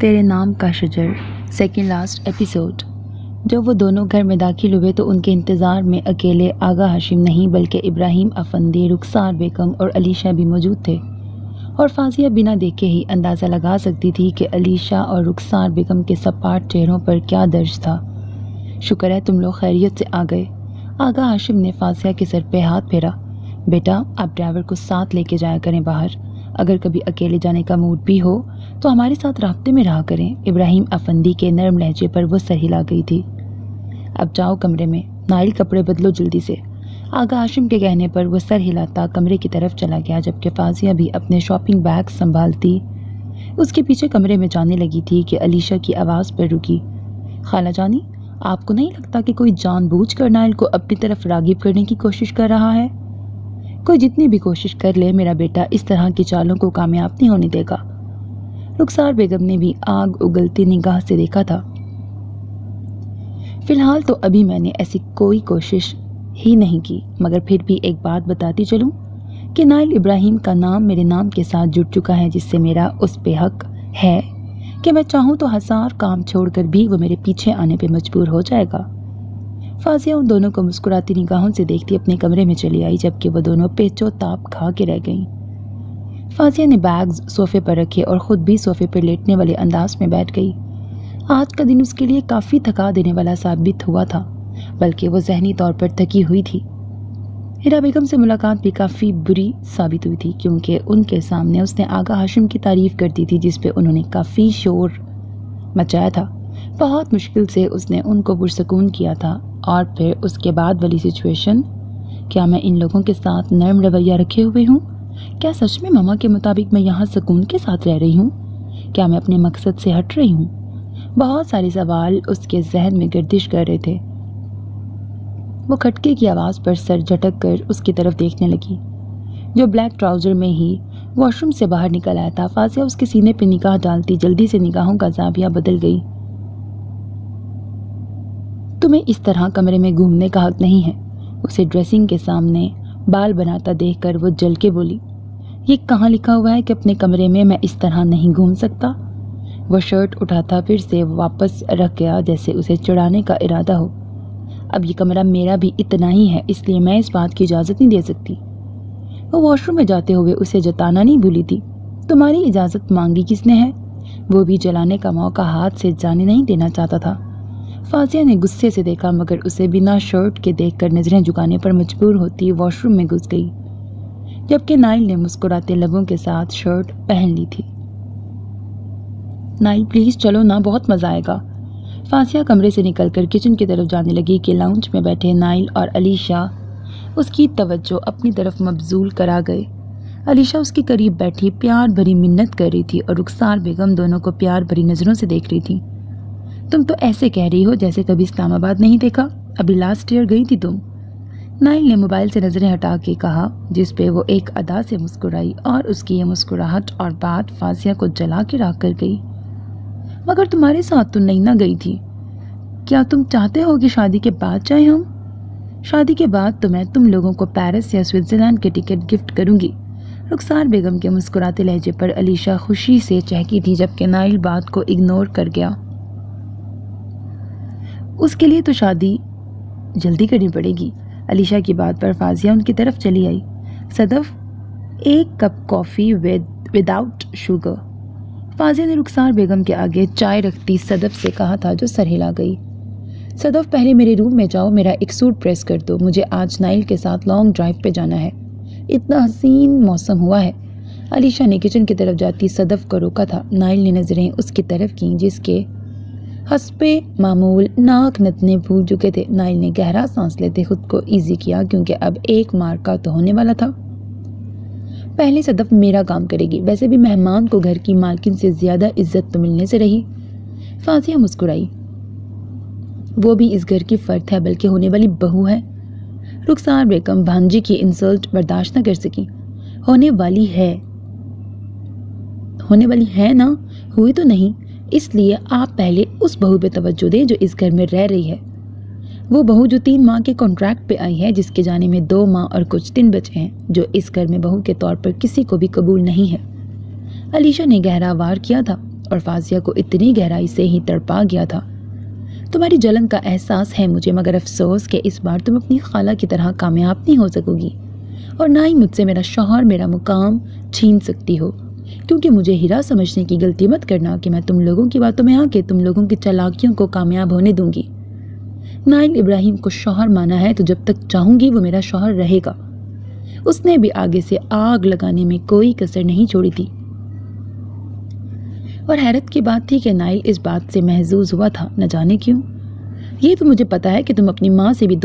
تیرے نام کا شجر سیکنڈ لاسٹ ایپیسوڈ۔ جب وہ دونوں گھر میں داخل ہوئے تو ان کے انتظار میں اکیلے آغا ہاشم نہیں بلکہ ابراہیم افندی، رخسار بیگم اور علیشہ بھی موجود تھے، اور فاضیہ بنا دیکھے ہی اندازہ لگا سکتی تھی کہ علیشہ اور رخسار بیگم کے سپاٹ چہروں پر کیا درج تھا۔ شکر ہے تم لوگ خیریت سے آ گئے۔ آغا ہاشم نے فاضیہ کے سر پہ ہاتھ پھیرا۔ بیٹا، آپ ڈرائیور کو ساتھ لے کے جایا کریں باہر، اگر کبھی اکیلے جانے کا موڈ بھی ہو تو ہمارے ساتھ رابطے میں رہا کریں۔ ابراہیم افندی کے نرم لہجے پر وہ سر ہلا گئی تھی۔ اب جاؤ کمرے میں، نائل کپڑے بدلو جلدی سے۔ آغا ہاشم کے کہنے پر وہ سر ہلاتا کمرے کی طرف چلا گیا، جبکہ فاضیہ بھی اپنے شاپنگ بیگ سنبھالتی اس کے پیچھے کمرے میں جانے لگی تھی کہ علیشہ کی آواز پر رکی۔ خالہ جانی، آپ کو نہیں لگتا کہ کوئی جان بوجھ کر نائل کو اپنی طرف راغب کرنے کی کوشش کر رہا ہے؟ کوئی جتنی بھی کوشش کر لے، میرا بیٹا اس طرح کی چالوں کو کامیاب نہیں ہونے دے گا۔ رخسار بیگم نے بھی آگ اگلتی نگاہ سے دیکھا تھا۔ فی الحال تو ابھی میں نے ایسی کوئی کوشش ہی نہیں کی، مگر پھر بھی ایک بات بتاتی چلوں کہ نائل ابراہیم کا نام میرے نام کے ساتھ جڑ چکا ہے، جس سے میرا اس پہ حق ہے کہ میں چاہوں تو 1000 کام چھوڑ کر بھی وہ میرے پیچھے آنے پہ مجبور ہو جائے گا۔ فاضیہ ان دونوں کو مسکراتی نگاہوں سے دیکھتی اپنے کمرے میں چلی آئی، جبکہ وہ دونوں پیچو تاپ کھا کے رہ گئیں۔ فاضیہ نے بیگز صوفے پر رکھے اور خود بھی صوفے پر لیٹنے والے انداز میں بیٹھ گئی۔ آج کا دن اس کے لیے کافی تھکا دینے والا ثابت ہوا تھا، بلکہ وہ ذہنی طور پر تھکی ہوئی تھی۔ ہیرا بیگم سے ملاقات بھی کافی بری ثابت ہوئی تھی، کیونکہ ان کے سامنے اس نے آغا ہاشم کی تعریف کر دی تھی، جس پہ انہوں نے کافی شور مچایا تھا۔ بہت مشکل سے اس نے ان کو پرسکون کیا تھا، اور پھر اس کے بعد والی سچویشن، کیا میں ان لوگوں کے ساتھ نرم رویہ رکھے ہوئے ہوں؟ کیا سچ میں ماما کے مطابق میں یہاں سکون کے ساتھ رہ رہی ہوں؟ کیا میں اپنے مقصد سے ہٹ رہی ہوں؟ بہت سارے سوال اس کے ذہن میں گردش کر رہے تھے۔ وہ کھٹکے کی آواز پر سر جھٹک کر اس کی طرف دیکھنے لگی، جو بلیک ٹراؤزر میں ہی واش روم سے باہر نکل آیا تھا۔ فاضیہ اس کے سینے پہ نگاہ ڈالتی جلدی سے نگاہوں کا زاویہ بدل گئی۔ تمہیں اس طرح کمرے میں گھومنے کا حق نہیں ہے۔ اسے ڈریسنگ کے سامنے بال بناتا دیکھ کر وہ جل کے بولی، یہ کہاں لکھا ہوا ہے کہ اپنے کمرے میں میں اس طرح نہیں گھوم سکتا؟ وہ شرٹ اٹھاتا پھر سے واپس رکھ گیا، جیسے اسے چڑھانے کا ارادہ ہو۔ اب یہ کمرہ میرا بھی اتنا ہی ہے، اس لیے میں اس بات کی اجازت نہیں دے سکتی۔ وہ واش روم میں جاتے ہوئے اسے جتانا نہیں بھولی تھی، تمہاری اجازت مانگی کس نے ہے؟ وہ بھی جلانے کا موقع ہاتھ سے جانے نہیں دینا چاہتا تھا۔ فاضیہ نے غصے سے دیکھا، مگر اسے بنا شرٹ کے دیکھ کر نظریں جھکانے پر مجبور ہوتی واش روم میں گھس گئی، جبکہ نائل نے مسکراتے لبوں کے ساتھ شرٹ پہن لی تھی۔ نائل پلیز چلو نا، بہت مزہ آئے گا۔ فاضیہ کمرے سے نکل کر کچن کی طرف جانے لگی کہ لاؤنج میں بیٹھے نائل اور علیشہ اس کی توجہ اپنی طرف مبذول کرا گئے۔ علیشہ اس کے قریب بیٹھی پیار بھری منت کر رہی تھی، اور رخسار بیگم دونوں کو پیار بھری نظروں سے دیکھ رہی تھی۔ تم تو ایسے کہہ رہی ہو جیسے کبھی اسلام آباد نہیں دیکھا، ابھی لاسٹ ایئر گئی تھی تم۔ نائل نے موبائل سے نظریں ہٹا کے کہا، جس پہ وہ ایک ادا سے مسکرائی، اور اس کی یہ مسکراہٹ اور بات فاضیہ کو جلا کے راکھ کر گئی۔ مگر تمہارے ساتھ تو نہیں نہ گئی تھی۔ کیا تم چاہتے ہو کہ شادی کے بعد جائیں ہم؟ شادی کے بعد تو میں تم لوگوں کو پیرس یا سوئٹزرلینڈ کے ٹکٹ گفٹ کروں گی۔ رخسار بیگم کے مسکراتے لہجے پر علیشہ خوشی سے چہکی تھی، جبکہ نائل بات کو اگنور کر گیا۔ اس کے لیے تو شادی جلدی کرنی پڑے گی۔ علیشہ کی بات پر فاضیہ ان کی طرف چلی آئی۔ صدف، ایک کپ کافی وداؤٹ شوگر۔ فاضیہ نے رخسار بیگم کے آگے چائے رکھتی صدف سے کہا تھا، جو سر ہلا گئی۔ صدف، پہلے میرے روم میں جاؤ، میرا ایک سوٹ پریس کر دو، مجھے آج نائل کے ساتھ لانگ ڈرائیو پہ جانا ہے، اتنا حسین موسم ہوا ہے۔ علیشہ نے کچن کی طرف جاتی صدف کو روکا تھا۔ نائل نے نظریں اس کی طرف کیں، جس کے حسب معمول ناک نتنے پھول چکے تھے۔ نائل نے گہرا سانس لیتے خود کو ایزی کیا، کیونکہ اب ایک مارکا تو ہونے والا تھا۔ پہلے صدف میرا کام کرے گی، ویسے بھی مہمان کو گھر کی مالکن سے زیادہ عزت تو ملنے سے رہی۔ فاضیہ مسکرائی، وہ بھی اس گھر کی فرد ہے، بلکہ ہونے والی بہو ہے۔ رخسار بیگم بھانجی کی انسلٹ برداشت نہ کر سکی۔ ہونے والی ہے نا، ہوئی تو نہیں، اس لیے آپ پہلے اس بہو پہ توجہ دیں جو اس گھر میں رہ رہی ہے۔ وہ بہو جو 3 ماہ کے کانٹریکٹ پہ آئی ہے، جس کے جانے میں 2 ماہ اور کچھ دن بچے ہیں، جو اس گھر میں بہو کے طور پر کسی کو بھی قبول نہیں ہے۔ علیشہ نے گہرا وار کیا تھا، اور فاضیہ کو اتنی گہرائی سے ہی تڑپا گیا تھا۔ تمہاری جلن کا احساس ہے مجھے، مگر افسوس کہ اس بار تم اپنی خالہ کی طرح کامیاب نہیں ہو سکو گی، اور نہ ہی مجھ سے میرا شوہر، میرا مقام چھین سکتی ہو، کیونکہ مجھے ہیرا سمجھنے کی غلطی مت کرنا کہ میں تم لوگوں کی باتوں میں آ کے تم لوگوں کی چالاکیوں کو کامیاب ہونے دوں گی۔ نائل ابراہیم کو شوہر مانا ہے تو جب تک چاہوں گی وہ میرا شوہر رہے گا۔ اس نے بھی آگے سے آگ لگانے میں کوئی کسر نہیں چھوڑی تھی، اور حیرت کی بات تھی کہ نائل اس بات سے محظوظ ہوا تھا، نہ جانے کیوں۔ یہ تو مجھے پتا ہے کہ تم اپنی ماں سے بھی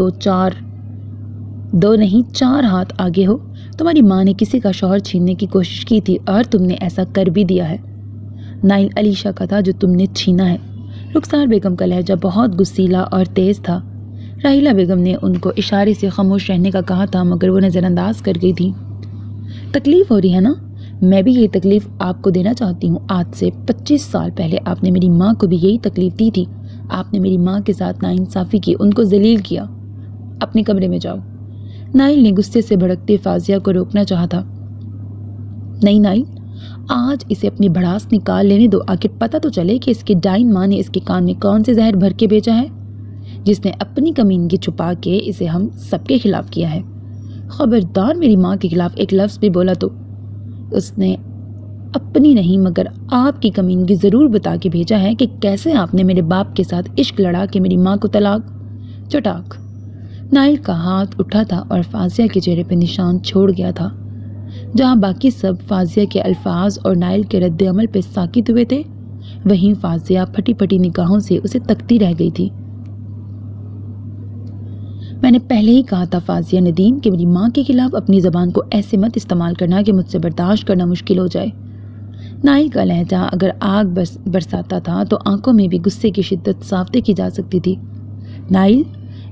دو نہیں چار ہاتھ آگے ہو۔ تمہاری ماں نے کسی کا شوہر چھیننے کی کوشش کی تھی اور تم نے ایسا کر بھی دیا ہے۔ نائل علیشا کا تھا جو تم نے چھینا ہے۔ رخسار بیگم کا لہجہ بہت غصیلا اور تیز تھا۔ راحیلہ بیگم نے ان کو اشارے سے خاموش رہنے کا کہا تھا، مگر وہ نظر انداز کر گئی تھی۔ تکلیف ہو رہی ہے نا؟ میں بھی یہی تکلیف آپ کو دینا چاہتی ہوں۔ آج سے 25 سال پہلے آپ نے میری ماں کو بھی یہی تکلیف دی تھی۔ آپ نے میری ماں کے ساتھ ناانصافی کی، ان کو ذلیل کیا۔ اپنے کمرے میں جاؤ۔ نائل نے غصے سے بھڑکتے فاضیہ کو روکنا چاہا تھا۔ نہیں نائل، آج اسے اپنی بھڑاس نکال لینے دو، آخر پتہ تو چلے کہ اس کی ڈائن ماں نے اس کے کان میں کون سے زہر بھر کے بیچا ہے، جس نے اپنی کمینگی چھپا کے اسے ہم سب کے خلاف کیا ہے۔ خبردار میری ماں کے خلاف ایک لفظ بھی بولا تو اس نے اپنی نہیں مگر آپ کی کمینگی ضرور بتا کے بھیجا ہے کہ کیسے آپ نے میرے باپ کے ساتھ عشق لڑا کے میری ماں کو طلاق۔ چٹاک نائل کا ہاتھ اٹھا تھا اور فاضیہ کے چہرے پہ نشان چھوڑ گیا تھا۔ جہاں باقی سب فاضیہ کے الفاظ اور نائل کے رد عمل پہ ساکت ہوئے تھے، وہیں فاضیہ پھٹی پھٹی نگاہوں سے اسے تکتی رہ گئی تھی۔ میں نے پہلے ہی کہا تھا فاضیہ ندیم کہ میری ماں کے خلاف اپنی زبان کو ایسے مت استعمال کرنا کہ مجھ سے برداشت کرنا مشکل ہو جائے۔ نائل کا لہجہ اگر آگ برساتا تھا تو آنکھوں میں بھی غصے کی شدت صاف دیکھی جا سکتی تھی۔ نائل،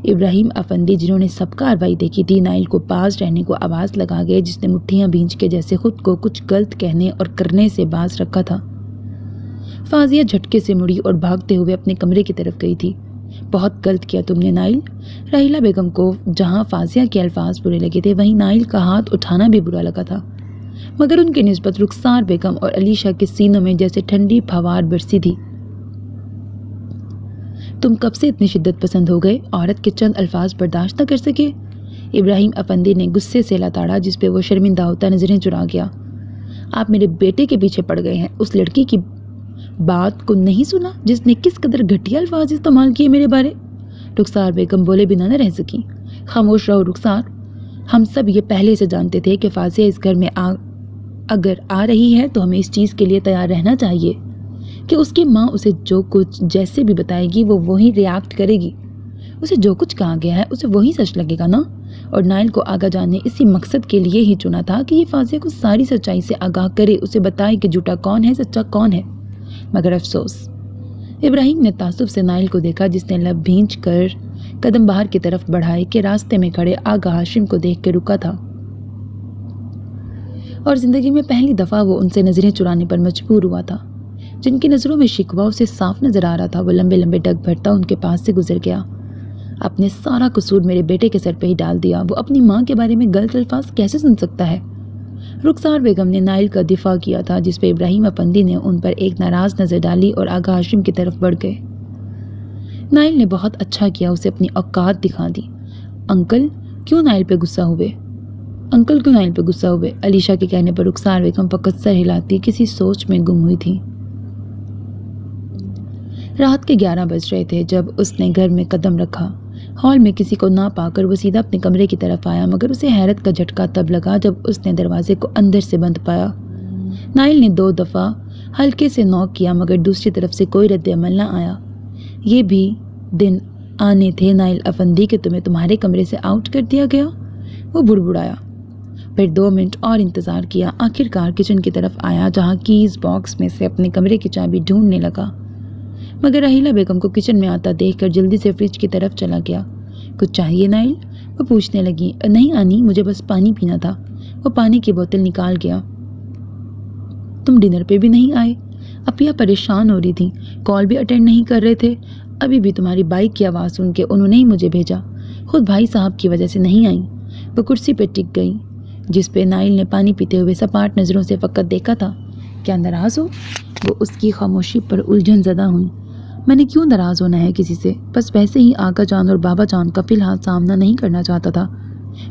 ابراہیم افندی جنہوں نے سب کارروائی دیکھی تھی، نائل کو باز رہنے کو آواز لگا گئے، جس نے مٹھیاں بھینچ کے جیسے خود کو کچھ غلط کہنے اور کرنے سے باز رکھا تھا۔ فاضیہ جھٹکے سے مڑی اور بھاگتے ہوئے اپنے کمرے کی طرف گئی تھی۔ بہت غلط کیا تم نے نائل۔ راحیلہ بیگم کو جہاں فاضیہ کے الفاظ برے لگے تھے، وہیں نائل کا ہاتھ اٹھانا بھی برا لگا تھا، مگر ان کی نسبت رخسار بیگم اور علیشا کے سینوں میں جیسے ٹھنڈی پھوار برسی تھی۔ تم کب سے اتنی شدت پسند ہو گئے؟ عورت کے چند الفاظ برداشت نہ کر سکے؟ ابراہیم افندی نے غصے سے لتاڑا، جس پہ وہ شرمندہ ہوتا نظریں چرا گیا۔ آپ میرے بیٹے کے پیچھے پڑ گئے ہیں، اس لڑکی کی بات کو نہیں سنا جس نے کس قدر گھٹیا الفاظ استعمال کیے میرے بارے؟ رخسار بیگم بولے بنا نہ رہ سکی۔ خاموش رہو رخسار، ہم سب یہ پہلے سے جانتے تھے کہ فاضیہ اس گھر میں اگر آ رہی ہے تو ہمیں اس چیز کے لیے تیار رہنا چاہیے کہ اس کی ماں اسے جو کچھ جیسے بھی بتائے گی وہ وہی ریاکٹ کرے گی۔ اسے جو کچھ کہا گیا ہے اسے وہی سچ لگے گا نا؟ اور نائل کو آگاہ جان نے اسی مقصد کے لیے ہی چنا تھا کہ یہ فاضیہ کو ساری سچائی سے آگاہ کرے، اسے بتائے کہ جھوٹا کون ہے سچا کون ہے۔ مگر افسوس، ابراہیم نے تعصب سے نائل کو دیکھا، جس نے لب بھینچ کر قدم باہر کی طرف بڑھائے کہ راستے میں کھڑے آغا ہاشم کو دیکھ کے رکا تھا، اور زندگی میں پہلی دفعہ وہ ان سے نظریں چرانے پر مجبور ہوا تھا۔ جن کی نظروں میں شکوہ اسے صاف نظر آ رہا تھا، وہ لمبے لمبے ڈگ بھرتا ان کے پاس سے گزر گیا۔ اپنے سارا قصور میرے بیٹے کے سر پہ ہی ڈال دیا، وہ اپنی ماں کے بارے میں غلط الفاظ کیسے سن سکتا ہے؟ رخسار بیگم نے نائل کا دفاع کیا تھا، جس پہ ابراہیم افندی نے ان پر ایک ناراض نظر ڈالی اور آغا ہاشم کی طرف بڑھ گئے۔ نائل نے بہت اچھا کیا، اسے اپنی اوقات دکھا دی۔ انکل کیوں نائل پہ غصہ ہوئے؟ انکل کیوں نائل پہ غصہ ہوئے؟ علیشا کے کہنے پر رخسار بیگم فقط سر ہلاتی کسی سوچ میں گم ہوئی تھی۔ رات کے 11 بج رہے تھے جب اس نے گھر میں قدم رکھا۔ ہال میں کسی کو نہ پا کر وہ سیدھا اپنے کمرے کی طرف آیا، مگر اسے حیرت کا جھٹکا تب لگا جب اس نے دروازے کو اندر سے بند پایا۔ نائل نے 2 دفعہ ہلکے سے نوک کیا، مگر دوسری طرف سے کوئی رد عمل نہ آیا۔ یہ بھی دن آنے تھے نائل افندی کہ تمہیں تمہارے کمرے سے آؤٹ کر دیا گیا؟ وہ بڑبڑایا، پھر 2 منٹ اور انتظار کیا، آخر کار کچن کی طرف آیا، جہاں کیز باکس میں سے اپنے کمرے کی چابی ڈھونڈنے لگا، مگر راحیلہ بیگم کو کچن میں آتا دیکھ کر جلدی سے فریج کی طرف چلا گیا۔ کچھ چاہیے نائل؟ وہ پوچھنے لگی۔ نہیں آنی، مجھے بس پانی پینا تھا۔ وہ پانی کی بوتل نکال گیا۔ تم ڈنر پہ بھی نہیں آئے؟ اپیا پریشان ہو رہی تھی، کال بھی اٹینڈ نہیں کر رہے تھے۔ ابھی بھی تمہاری بائک کی آواز سن کے انہوں نے ہی مجھے بھیجا، خود بھائی صاحب کی وجہ سے نہیں آئیں۔ وہ کرسی پہ ٹک گئی، جس پہ نائل نے پانی پیتے ہوئے سپاٹ نظروں سے فقط دیکھا تھا۔ کیا ناراض ہو؟ وہ اس کی خاموشی پر الجھن زدہ ہوئی۔ میں نے کیوں ناراض ہونا ہے کسی سے؟ بس ویسے ہی آقا جان اور بابا جان کا فی الحال سامنا نہیں کرنا چاہتا تھا۔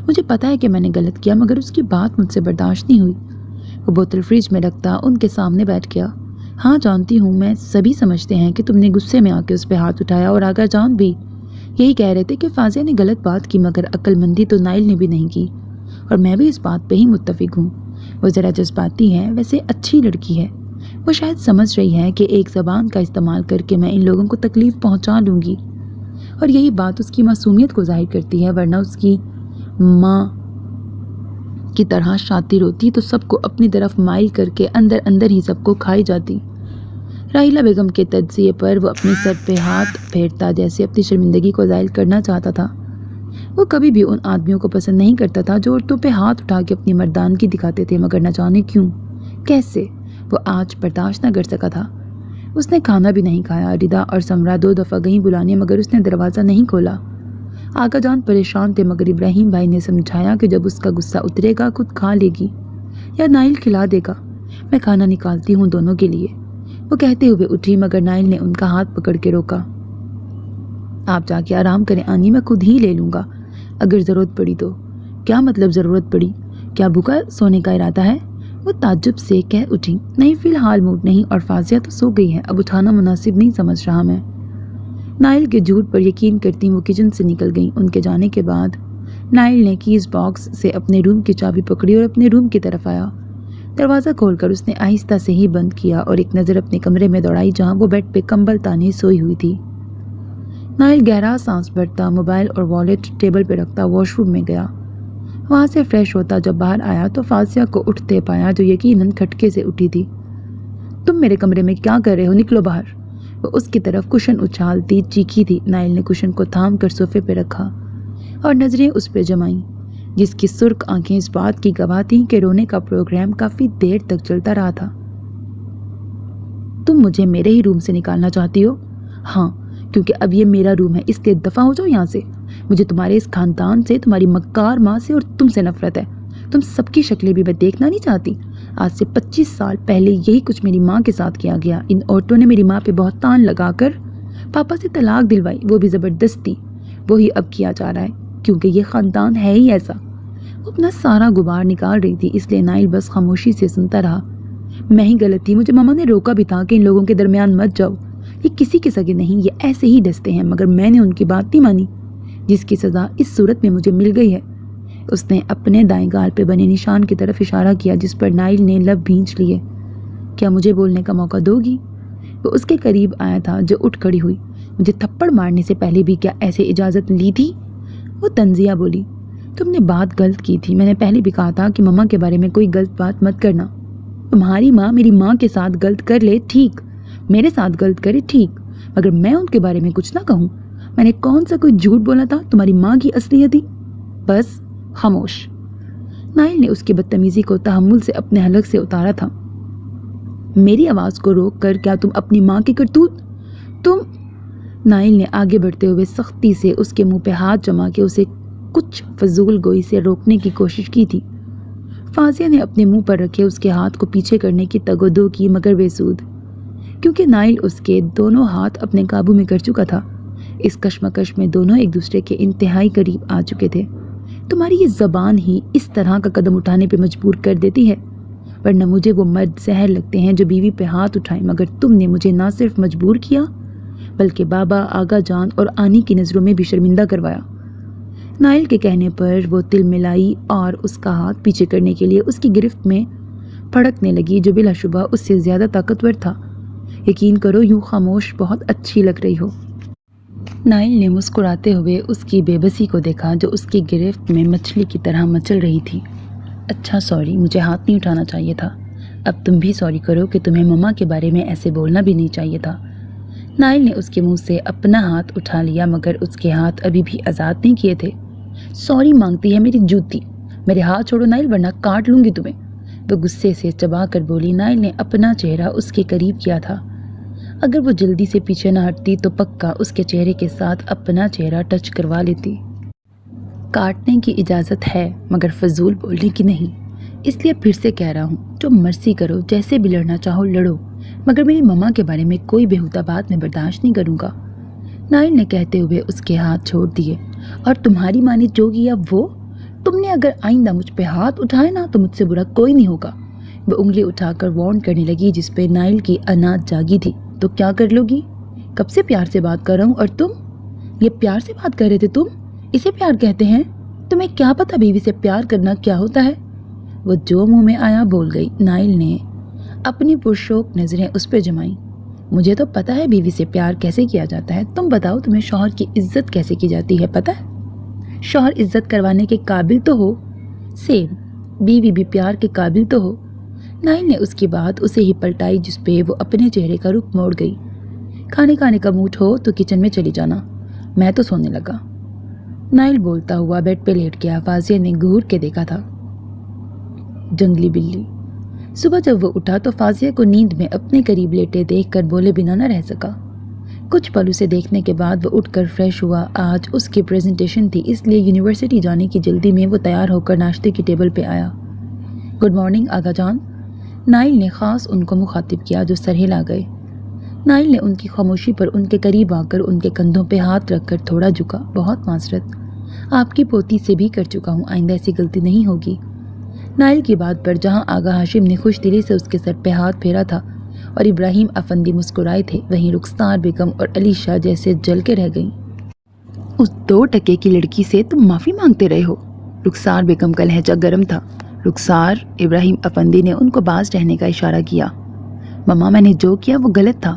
مجھے پتا ہے کہ میں نے غلط کیا، مگر اس کی بات مجھ سے برداشت نہیں ہوئی۔ وہ بوتل فریج میں رکھتا ان کے سامنے بیٹھ گیا۔ ہاں جانتی ہوں، میں سبھی سمجھتے ہیں کہ تم نے غصے میں آ کے اس پہ ہاتھ اٹھایا، اور آقا جان بھی یہی کہہ رہے تھے کہ فاضیہ نے غلط بات کی، مگر عقل مندی تو نائل نے بھی نہیں کی، اور میں بھی اس بات پہ ہی متفق ہوں۔ وہ ذرا جذباتی ہے، ویسے اچھی لڑکی ہے۔ وہ شاید سمجھ رہی ہے کہ ایک زبان کا استعمال کر کے میں ان لوگوں کو تکلیف پہنچا لوں گی، اور یہی بات اس کی معصومیت کو ظاہر کرتی ہے، ورنہ اس کی ماں کی طرح شاطر ہوتی تو سب کو اپنی طرف مائل کر کے اندر اندر ہی سب کو کھائی جاتی۔ راحیلہ بیگم کے تجزیے پر وہ اپنے سر پہ ہاتھ پھیرتا، جیسے اپنی شرمندگی کو ظاہر کرنا چاہتا تھا۔ وہ کبھی بھی ان آدمیوں کو پسند نہیں کرتا تھا جو عورتوں پہ ہاتھ اٹھا کے اپنی مردانگی دکھاتے تھے، مگر نہ جانے کیوں، کیسے وہ آج برداشت نہ کر سکا تھا۔ اس نے کھانا بھی نہیں کھایا۔ ردا اور سمرا 2 دفعہ گئیں بلانے، مگر اس نے دروازہ نہیں کھولا۔ آقا جان پریشان تھے، مگر ابراہیم بھائی نے سمجھایا کہ جب اس کا غصہ اترے گا خود کھا لے گی یا نائل کھلا دے گا، میں کھانا نکالتی ہوں دونوں کے لیے۔ وہ کہتے ہوئے اٹھی، مگر نائل نے ان کا ہاتھ پکڑ کے روکا۔ آپ جا کے آرام کریں آنی، میں خود ہی لے لوں گا اگر ضرورت پڑی تو۔ کیا مطلب ضرورت پڑی؟ کیا بھوکا سونے کا ارادہ ہے؟ وہ تعجب سے کہہ اٹھی۔ نہیں، فی الحال موڈ نہیں، اور فاضیہ تو سو گئی ہے، اب اٹھانا مناسب نہیں سمجھ رہا میں۔ نائل کے جھوٹ پر یقین کرتی وہ کچن سے نکل گئیں۔ ان کے جانے کے بعد نائل نے کیز باکس سے اپنے روم کی چابی پکڑی اور اپنے روم کی طرف آیا۔ دروازہ کھول کر اس نے آہستہ سے ہی بند کیا اور ایک نظر اپنے کمرے میں دوڑائی جہاں وہ بیڈ پہ کمبل تانے سوئی ہوئی تھی۔ نائل گہرا سانس بھرتا، موبائل اور والیٹ ٹیبل پہ رکھتا واش روم میں گیا۔ وہاں سے فریش ہوتا جب باہر آیا تو فاضیہ کو اٹھتے پایا، جو یقیناً کھٹکے سے اٹھی تھی۔ تم میرے کمرے میں کیا کر رہے ہو؟ نکلو باہر۔ وہ اس کی طرف کشن اچھالتی چیخی تھی۔ نائل نے کشن کو تھام کر صوفے پہ رکھا اور نظریں اس پہ جمائیں، جس کی سرخ آنکھیں اس بات کی گواہ تھیں کہ رونے کا پروگرام کافی دیر تک چلتا رہا تھا۔ تم مجھے میرے ہی روم سے نکالنا چاہتی ہو؟ ہاں، کیونکہ اب یہ میرا روم ہے، اس لیے دفع ہو جاؤ یہاں سے۔ مجھے تمہارے اس خاندان سے، تمہاری مکار ماں سے اور تم سے نفرت ہے۔ تم سب کی شکلیں بھی میں دیکھنا نہیں چاہتی۔ آج سے 25 سال پہلے یہی کچھ میری ماں کے ساتھ کیا گیا۔ ان عورتوں نے میری ماں پہ بہتان لگا کر پاپا سے طلاق دلوائی، وہ بھی زبردستی۔ وہی اب کیا جا رہا ہے، کیونکہ یہ خاندان ہے ہی ایسا۔ وہ اپنا سارا غبار نکال رہی تھی، اس لیے نائل بس خاموشی سے سنتا رہا۔ میں ہی غلط تھی، مجھے ماما نے روکا بھی تھا کہ ان لوگوں کے درمیان مت جاؤ، یہ کسی کے سگے نہیں، یہ ایسے ہی ڈستے ہیں، مگر میں نے ان کی بات نہیں مانی، جس کی سزا اس صورت میں مجھے مل گئی ہے۔ اس نے اپنے دائیں گال پہ بنے نشان کی طرف اشارہ کیا، جس پر نائل نے لب بھینچ لیے۔ کیا مجھے بولنے کا موقع دو گی؟ وہ اس کے قریب آیا تھا جو اٹھ کھڑی ہوئی۔ مجھے تھپڑ مارنے سے پہلے بھی کیا ایسے اجازت لی تھی؟ وہ طنزیہ بولی۔ تم نے بات غلط کی تھی، میں نے پہلے بھی کہا تھا کہ ماما کے بارے میں کوئی غلط بات مت کرنا۔ تمہاری ماں میری ماں کے ساتھ غلط کر لے ٹھیک، میرے ساتھ غلط کرے ٹھیک، مگر میں ان کے بارے میں کچھ نہ کہوں۔ میں نے کون سا کوئی جھوٹ بولا تھا؟ تمہاری ماں کی اصلیت ہی۔ بس خاموش۔ نائل نے اس کی بدتمیزی کو تحمل سے اپنے حلق سے اتارا تھا۔ میری آواز کو روک کر کیا تم اپنی ماں کی کرتوت تم؟ نائل نے آگے بڑھتے ہوئے سختی سے اس کے منہ پہ ہاتھ جما کے اسے کچھ فضول گوئی سے روکنے کی کوشش کی تھی۔ فاضیہ نے اپنے منہ پر رکھے اس کے ہاتھ کو پیچھے کرنے کی تگودو کی، مگر بے سود، کیونکہ نائل اس کے دونوں ہاتھ اپنے قابو میں کر چکا تھا۔ اس کشمکش میں دونوں ایک دوسرے کے انتہائی قریب آ چکے تھے۔ تمہاری یہ زبان ہی اس طرح کا قدم اٹھانے پہ مجبور کر دیتی ہے، ورنہ مجھے وہ مرد زہر لگتے ہیں جو بیوی پہ ہاتھ اٹھائیں، مگر تم نے مجھے نہ صرف مجبور کیا بلکہ بابا، آغا جان اور آنی کی نظروں میں بھی شرمندہ کروایا۔ نائل کے کہنے پر وہ تل ملائی اور اس کا ہاتھ پیچھے کرنے کے لیے اس کی گرفت میں پھڑکنے لگی، جو بلا شبہ اس سے زیادہ طاقتور تھا۔ یقین کرو یوں خاموش بہت اچھی لگ رہی ہو۔ نائل نے مسکراتے ہوئے اس کی بے بسی کو دیکھا جو اس کی گرفت میں مچھلی کی طرح مچل رہی تھی۔ اچھا سوری، مجھے ہاتھ نہیں اٹھانا چاہیے تھا۔ اب تم بھی سوری کرو کہ تمہیں مما کے بارے میں ایسے بولنا بھی نہیں چاہیے تھا۔ نائل نے اس کے منہ سے اپنا ہاتھ اٹھا لیا، مگر اس کے ہاتھ ابھی بھی آزاد نہیں کیے تھے۔ سوری مانگتی ہے میری جوتی، میرے ہاتھ چھوڑو نائل ورنہ کاٹ لوں گی تمہیں، وہ غصے سے چبا کر بولی۔ نائل نے اپنا چہرہ اس کے قریب کیا تھا۔ اگر وہ جلدی سے پیچھے نہ ہٹتی تو پکا اس کے چہرے کے ساتھ اپنا چہرہ ٹچ کروا لیتی۔ کاٹنے کی اجازت ہے مگر فضول بولنے کی نہیں، اس لیے پھر سے کہہ رہا ہوں، جو مرضی کرو، جیسے بھی لڑنا چاہو لڑو، مگر میری ماما کے بارے میں کوئی بےہودہ بات میں برداشت نہیں کروں گا، نائل نے کہتے ہوئے اس کے ہاتھ چھوڑ دیے۔ اور تمہاری ماں نے جو کیا وہ، تم نے اگر آئندہ مجھ پہ ہاتھ اٹھائے نا تو مجھ سے برا کوئی نہیں ہوگا۔ وہ انگلی اٹھا کر وارن کرنے لگی جس پہ نائل کی انات جاگی تھی۔ تو کیا کر لو گی؟ کب سے پیار سے بات کر رہا ہوں اور تم یہ پیار سے بات کر رہے تھے؟ تم اسے پیار کہتے ہیں؟ تمہیں کیا پتا بیوی سے پیار کرنا کیا ہوتا ہے؟ وہ جو منہ میں آیا بول گئی۔ نائل نے اپنی پرشوق نظریں اس پہ جمائیں۔ مجھے تو پتا ہے بیوی سے پیار کیسے کیا جاتا ہے، تم بتاؤ تمہیں شوہر کی عزت کیسے کی جاتی ہے پتا ہے؟ شوہر عزت کروانے کے قابل تو ہو، سیم بیوی بھی پیار کے قابل تو ہو۔ نائل نے اس کی بات اسے ہی پلٹائی جس پہ وہ اپنے چہرے کا رخ موڑ گئی۔ کھانے کھانے کا موڈ ہو تو کچن میں چلی جانا، میں تو سونے لگا۔ نائل بولتا ہوا بیڈ پہ لیٹ گیا۔ فاضیہ نے گھور کے دیکھا تھا، جنگلی بلی۔ صبح جب وہ اٹھا تو فاضیہ کو نیند میں اپنے قریب لیٹے دیکھ کر بولے بنا نہ رہ سکا۔ کچھ پل اسے دیکھنے کے بعد وہ اٹھ کر فریش ہوا۔ آج اس کی پریزنٹیشن تھی، اس لیے یونیورسٹی جانے کی جلدی میں وہ تیار ہو کر ناشتے کی ٹیبل پہ آیا۔ گڈ مارننگ آغا جان، نائل نے خاص ان کو مخاطب کیا جو سر ہلا گئے۔ نائل نے ان کی خاموشی پر ان کے قریب آ کر ان کے کندھوں پہ ہاتھ رکھ کر تھوڑا جھکا۔ بہت معذرت، آپ کی پوتی سے بھی کر چکا ہوں، آئندہ ایسی غلطی نہیں ہوگی۔ نائل کی بات پر جہاں آغا ہاشم نے خوش دلی سے اس کے سر پہ ہاتھ پھیرا تھا اور ابراہیم افندی مسکرائے تھے، وہیں رخسار بیگم اور علیشا جیسے جل کے رہ گئیں۔ اس 2 ٹکے کی لڑکی سے تم معافی مانگتے رہے ہو؟ رخسار بیگم کا لہجہ گرم تھا۔ رخسار، ابراہیم افندی نے ان کو باز رہنے کا اشارہ کیا۔ ماما میں نے جو کیا وہ غلط تھا،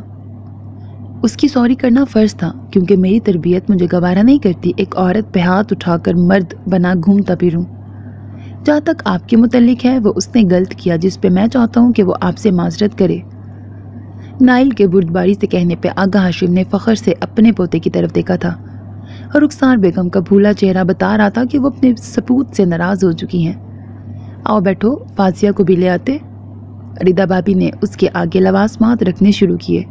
اس کی سوری کرنا فرض تھا، کیونکہ میری تربیت مجھے گوارا نہیں کرتی ایک عورت پہ ہاتھ اٹھا کر مرد بنا گھومتا پھروں۔ جہاں تک آپ کے متعلق ہے وہ اس نے غلط کیا جس پہ میں چاہتا ہوں کہ وہ آپ سے معذرت کرے۔ نائل کے بردباری سے کہنے پہ آغا ہاشم نے فخر سے اپنے پوتے کی طرف دیکھا تھا اور رخسار بیگم کا بھولا چہرہ بتا رہا تھا کہ وہ اپنے سپوت سے ناراض ہو چکی ہیں۔ آؤ بیٹھو، فاضیہ کو بھی لے آتے۔ ردا بھابی نے اس کے آگے لوازمات رکھنے شروع کیے۔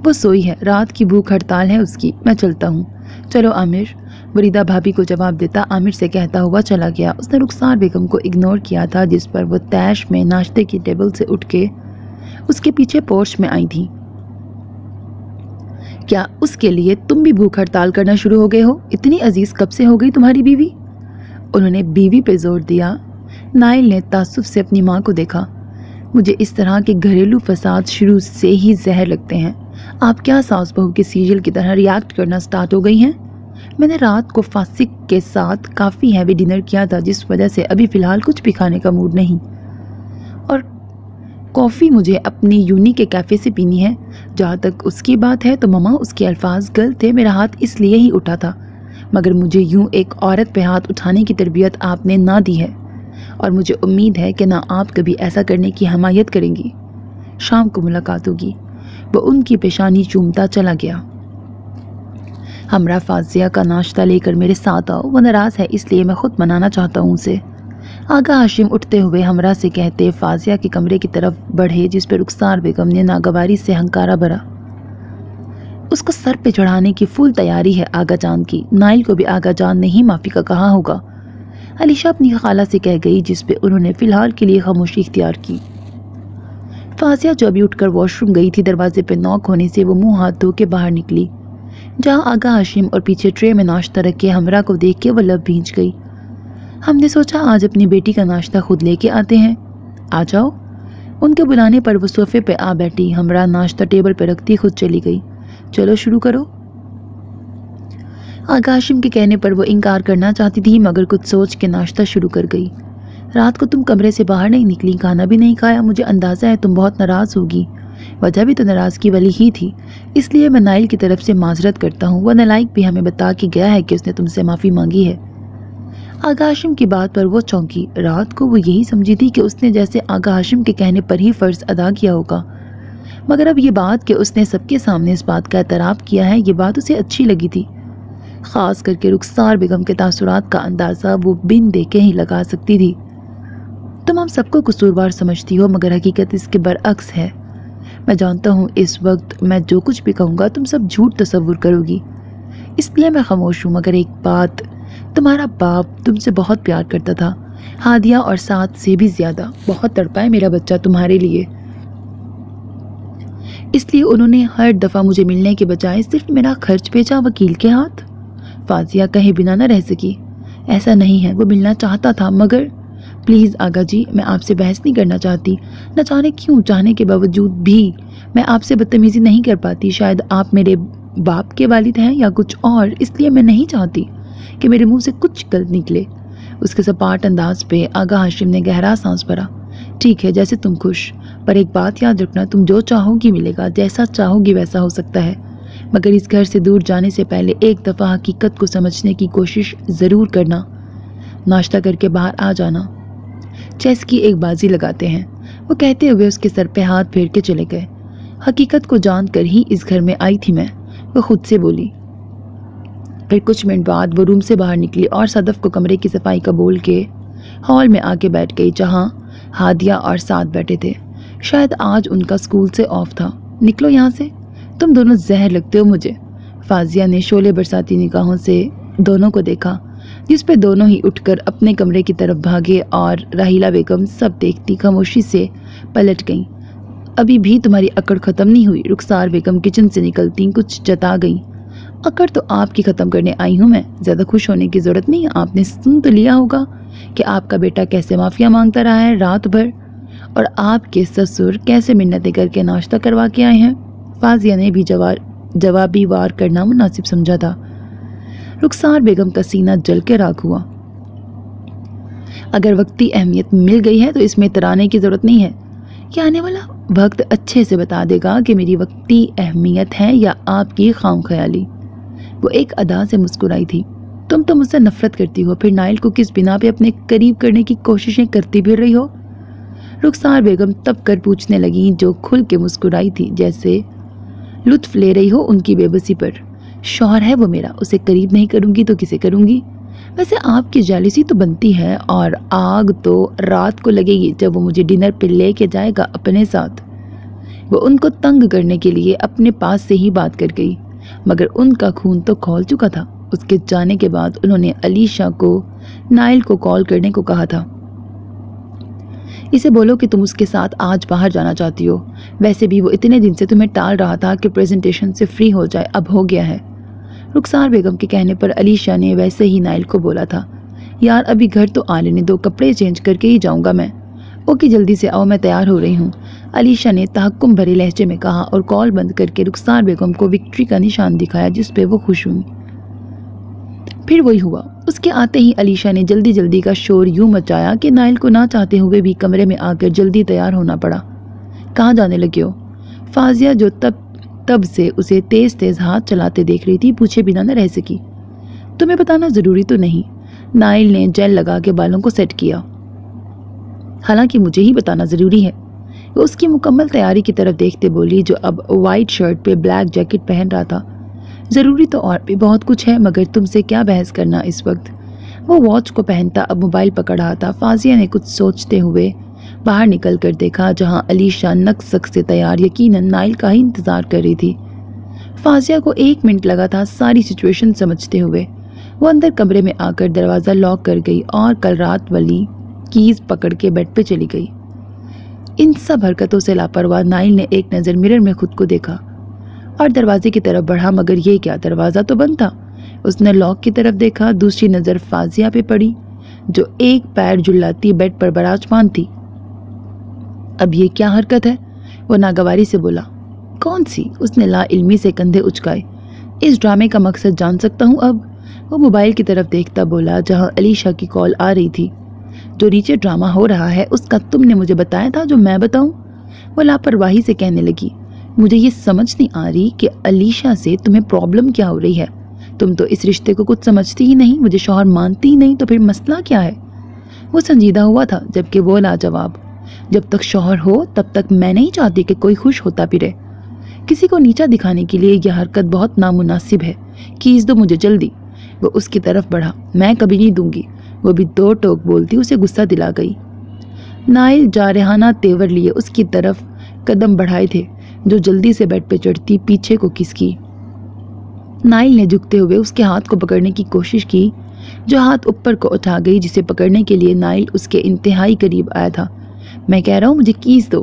وہ سوئی ہے، رات کی بھوک ہڑتال ہے اس کی، میں چلتا ہوں۔ چلو عامر، وریدہ بھابی کو جواب دیتا عامر سے کہتا ہوا چلا گیا۔ اس نے رخسار بیگم کو اگنور کیا تھا جس پر وہ تیش میں ناشتے کی ٹیبل سے اٹھ کے اس کے پیچھے پورچ میں آئی تھی۔ کیا اس کے لیے تم بھی بھوک ہڑتال کرنا شروع ہو گئے ہو؟ اتنی عزیز کب سے ہو گئی تمہاری بیوی؟ انہوں نے بیوی پہ زور دیا۔ نائل نے تعصب سے اپنی ماں کو دیکھا۔ مجھے اس طرح کے گھریلو فساد شروع سے ہی زہر لگتے ہیں۔ آپ کیا ساس بہو کے سیریل کی طرح ریاکٹ کرنا سٹارٹ ہو گئی ہیں؟ میں نے رات کو فاسق کے ساتھ کافی ہیوی ڈنر کیا تھا جس وجہ سے ابھی فی الحال کچھ بھی کھانے کا موڈ نہیں، اور کافی مجھے اپنی یونی کے کیفے سے پینی ہے۔ جہاں تک اس کی بات ہے تو ماما اس کے الفاظ غلط تھے، میرا ہاتھ اس لیے ہی اٹھا تھا، مگر مجھے یوں ایک عورت پہ ہاتھ اٹھانے کی تربیت آپ نے نہ دی ہے، اور مجھے امید ہے کہ نہ آپ کبھی ایسا کرنے کی حمایت کریں گی۔ شام کو ملاقات ہوگی۔ وہ ان کی پیشانی چومتا چلا گیا۔ ہمراہ فاضیہ کا ناشتہ لے کر میرے ساتھ آؤ، وہ ناراض ہے اس لیے میں خود منانا چاہتا ہوں اسے۔ آغا ہاشم اٹھتے ہوئے ہمراہ سے کہتے فاضیہ کے کمرے کی طرف بڑھے جس پہ رخسار بیگم نے ناگواری سے ہنکارا بھرا۔ اس کو سر پہ چڑھانے کی فل تیاری ہے آغا جان کی۔ نائل کو بھی آغا جان نے ہی معافی کا کہا ہوگا، علیشا اپنی خالہ سے کہہ گئی جس پہ انہوں نے فی الحال کے لیے خاموشی اختیار کی۔ فاضیہ جو ابھی اٹھ کر واش روم گئی تھی، دروازے پہ نوک ہونے سے وہ منہ ہاتھ دھو کے باہر نکلی، جہاں آغا ہاشم اور پیچھے ٹرے میں ناشتہ رکھ کے ہمراہ کو دیکھ کے وہ لب بھینچ گئی۔ ہم نے سوچا آج اپنی بیٹی کا ناشتہ خود لے کے آتے ہیں، آ جاؤ۔ ان کے بلانے پر وہ صوفے پہ آ بیٹھی۔ ہمراہ ناشتہ ٹیبل پہ رکھتی خود چلی گئی۔ چلو شروع کرو۔ آغا ہاشم کے کہنے پر وہ انکار کرنا چاہتی تھی مگر کچھ سوچ کے ناشتہ شروع کر گئی۔ رات کو تم کمرے سے باہر نہیں نکلی، کھانا بھی نہیں کھایا، مجھے اندازہ ہے تم بہت ناراض ہوگی۔ وجہ بھی تو ناراضگی والی ہی تھی، اس لیے میں نائل کی طرف سے معذرت کرتا ہوں۔ وہ نالائق بھی ہمیں بتا کے گیا ہے کہ اس نے تم سے معافی مانگی ہے۔ آغا ہاشم کی بات پر وہ چونکی۔ رات کو وہ یہی سمجھی تھی کہ اس نے جیسے آغا ہاشم کے کہنے پر ہی فرض ادا کیا ہوگا، مگر اب یہ بات کہ اس نے سب کے سامنے اس بات کا اعتراف کیا ہے، یہ بات اسے اچھی لگی تھی۔ خاص کر کے رخسار بیگم کے تاثرات کا اندازہ وہ بن دیکھے ہی لگا سکتی تھی۔ تم ہم سب کو قصوروار سمجھتی ہو مگر حقیقت اس کے برعکس ہے۔ میں جانتا ہوں اس وقت میں جو کچھ بھی کہوں گا تم سب جھوٹ تصور کرو گی، اس لیے میں خاموش ہوں، مگر ایک بات، تمہارا باپ تم سے بہت پیار کرتا تھا، ہادیہ اور ساتھ سے بھی زیادہ، بہت تڑپا ہے میرا بچہ تمہارے لیے۔ اس لیے انہوں نے ہر دفعہ مجھے ملنے کے بجائے صرف میرا خرچ بھیجا وکیل کے ہاتھ۔ فاضیہ کہے بنا نہ رہ سکی۔ ایسا نہیں ہے، وہ ملنا چاہتا تھا، مگر پلیز آغا جی، میں آپ سے بحث نہیں کرنا چاہتی۔ نہ جانے کیوں، چاہنے کے باوجود بھی میں آپ سے بدتمیزی نہیں کر پاتی۔ شاید آپ میرے باپ کے والد ہیں یا کچھ اور، اس لیے میں نہیں چاہتی کہ میرے منہ سے کچھ غلط نکلے۔ اس کے سپاٹ انداز پہ آغا ہاشم نے گہرا سانس بھرا۔ ٹھیک ہے، جیسے تم خوش، پر ایک بات یاد رکھنا، تم جو چاہو گی ملے گا، جیسا چاہو گی ویسا ہو سکتا ہے، مگر اس گھر سے دور جانے سے پہلے ایک دفعہ حقیقت کو سمجھنے کی کوشش ضرور کرنا۔ ناشتہ کر کے باہر آ جانا، چیس کی ایک بازی لگاتے ہیں، وہ کہتے ہوئے اس کے سر پہ ہاتھ پھیر کے چلے گئے۔ حقیقت کو جان کر ہی اس گھر میں آئی تھی میں، وہ خود سے بولی۔ پھر کچھ منٹ بعد وہ روم سے باہر نکلی اور صدف کو کمرے کی صفائی کا بول کے ہال میں آ کے بیٹھ گئی، جہاں ہادیہ اور ساتھ بیٹھے تھے۔ شاید آج ان کا اسکول سے آف تھا۔ نکلو یہاں سے، تم دونوں زہر لگتے ہو مجھے۔ فاضیہ نے شعلے برساتی نگاہوں سے دونوں کو دیکھا، جس پہ دونوں ہی اٹھ کر اپنے کمرے کی طرف بھاگے اور راحیلہ بیگم سب دیکھتی خاموشی سے پلٹ گئیں۔ ابھی بھی تمہاری اکڑ ختم نہیں ہوئی؟ رخسار بیگم کچن سے نکلتی کچھ جتا گئی۔ اکڑ تو آپ کی ختم کرنے آئی ہوں میں، زیادہ خوش ہونے کی ضرورت نہیں۔ آپ نے سن تو لیا ہوگا کہ آپ کا بیٹا کیسے معافیا مانگتا رہا ہے رات بھر، اور آپ کے سسر کیسے منتیں کر کے ناشتہ کروا کے آئے ہیں۔ فاضیہ نے بھی جوابی وار کرنا مناسب سمجھا تھا۔ رخسار بیگم کا سینہ جل کے راکھ ہوا۔ اگر وقتی اہمیت مل گئی ہے تو اس میں اترانے کی ضرورت نہیں ہے، کہ آنے والا وقت اچھے سے بتا دے گا کہ میری وقتی اہمیت ہے یا آپ کی خام خیالی۔ وہ ایک ادا سے مسکرائی تھی۔ تم تو مجھ سے نفرت کرتی ہو، پھر نائل کو کس بنا پہ اپنے قریب کرنے کی کوششیں کرتی پھر رہی ہو؟ رخسار بیگم تب کر پوچھنے لگی، جو کھل کے مسکرائی تھی، جیسے لطف لے رہی ہو ان کی بے بسی پر۔ شوہر ہے وہ میرا، اسے قریب نہیں کروں گی تو کسے کروں گی؟ ویسے آپ کی جیلسی تو بنتی ہے، اور آگ تو رات کو لگے گی جب وہ مجھے ڈنر پہ لے کے جائے گا اپنے ساتھ۔ وہ ان کو تنگ کرنے کے لیے اپنے پاس سے ہی بات کر گئی، مگر ان کا خون تو کھول چکا تھا۔ اس کے جانے کے بعد انہوں نے علیشا کو نائل کو کال کرنے کو کہا تھا۔ اسے بولو کہ تم اس کے ساتھ آج باہر جانا چاہتی ہو، ویسے بھی وہ اتنے دن سے تمہیں ٹال رہا تھا کہ پریزنٹیشن سے فری ہو جائے، اب ہو گیا ہے۔ رخسار بیگم کے کہنے پر علیشا نے ویسے ہی نائل کو بولا تھا، یار ابھی گھر تو آ لینے دو، کپڑے چینج کر کے ہی جاؤں گا میں۔ اوکے جلدی سے آؤ، میں تیار ہو رہی ہوں، علیشا نے تحکم بھرے لہجے میں کہا، اور کال بند کر کے رخسار بیگم کو وکٹری کا نشان دکھایا جس پہ وہ خوش ہوئی۔ پھر وہی ہوا، اس کے آتے ہی علیشا نے جلدی جلدی کا شور یوں مچایا کہ نائل کو نہ چاہتے ہوئے بھی کمرے میں آ کر جلدی تیار ہونا پڑا۔ کہاں جانے لگے ہو؟ فاضیہ جو تب سے اسے تیز تیز ہاتھ چلاتے دیکھ رہی تھی، پوچھے بنا نہ رہ سکی۔ تمہیں بتانا ضروری تو نہیں، نائل نے جیل لگا کے بالوں کو سیٹ کیا۔ حالانکہ مجھے ہی بتانا ضروری ہے، وہ اس کی مکمل تیاری کی طرف دیکھتے بولی، جو اب وائٹ شرٹ پہ بلیک جیکٹ پہن رہا تھا۔ ضروری تو اور بھی بہت کچھ ہے، مگر تم سے کیا بحث کرنا اس وقت۔ وہ واچ کو پہنتا اب موبائل پکڑ رہا تھا۔ فاضیہ نے کچھ سوچتے ہوئے باہر نکل کر دیکھا، جہاں علیشا نک سک سے تیار یقیناً نائل کا ہی انتظار کر رہی تھی۔ فاضیہ کو 1 منٹ لگا تھا ساری سچویشن سمجھتے ہوئے۔ وہ اندر کمرے میں آ کر دروازہ لاک کر گئی اور کل رات والی کیز پکڑ کے بیڈ پہ چلی گئی۔ ان سب حرکتوں سے لاپرواہ نائل نے ایک نظر مرر میں خود کو دیکھا اور دروازے کی طرف بڑھا، مگر یہ کیا، دروازہ تو بند تھا۔ اس نے لاک کی طرف دیکھا، دوسری نظر فاضیہ پہ پڑی، جو ایک پیر جلاتی بیڈ پر براجمان تھی۔ اب یہ کیا حرکت ہے؟ وہ ناگواری سے بولا۔ کون سی؟ اس نے لا علمی سے کندھے اچکائے۔ اس ڈرامے کا مقصد جان سکتا ہوں اب؟ وہ موبائل کی طرف دیکھتا بولا، جہاں علیشا کی کال آ رہی تھی۔ جو نیچے ڈرامہ ہو رہا ہے اس کا تم نے مجھے بتایا تھا جو میں بتاؤں؟ وہ لاپرواہی سے کہنے لگی، مجھے یہ سمجھ نہیں آ رہی کہ علیشا سے تمہیں پرابلم کیا ہو رہی ہے۔ تم تو اس رشتے کو کچھ سمجھتی ہی نہیں، مجھے شوہر مانتی ہی نہیں، تو پھر مسئلہ کیا ہے؟ وہ سنجیدہ ہوا تھا، جبکہ وہ لاجواب۔ جب تک شوہر ہو تب تک میں نہیں چاہتی کہ کوئی خوش ہوتا پھرے۔ کسی کو نیچا دکھانے کے لیے یہ حرکت بہت نامناسب ہے۔ کیس دو مجھے جلدی۔ وہ اس کی طرف بڑھا۔ میں کبھی نہیں دوں گی۔ وہ بھی 2 ٹوک بولتی اسے غصہ دلا گئی۔ نائل جارحانہ تیور لیے اس کی طرف قدم بڑھائے تھے، جو جلدی سے بیڈ پہ چڑھتی پیچھے کو کس کی۔ نائل نے جھکتے ہوئے اس کے ہاتھ کو پکڑنے کی کوشش کی، جو ہاتھ اوپر کو اٹھا گئی، جسے پکڑنے کے لیے نائل اس کے انتہائی قریب آیا تھا۔ میں کہہ رہا ہوں مجھے کیس دو۔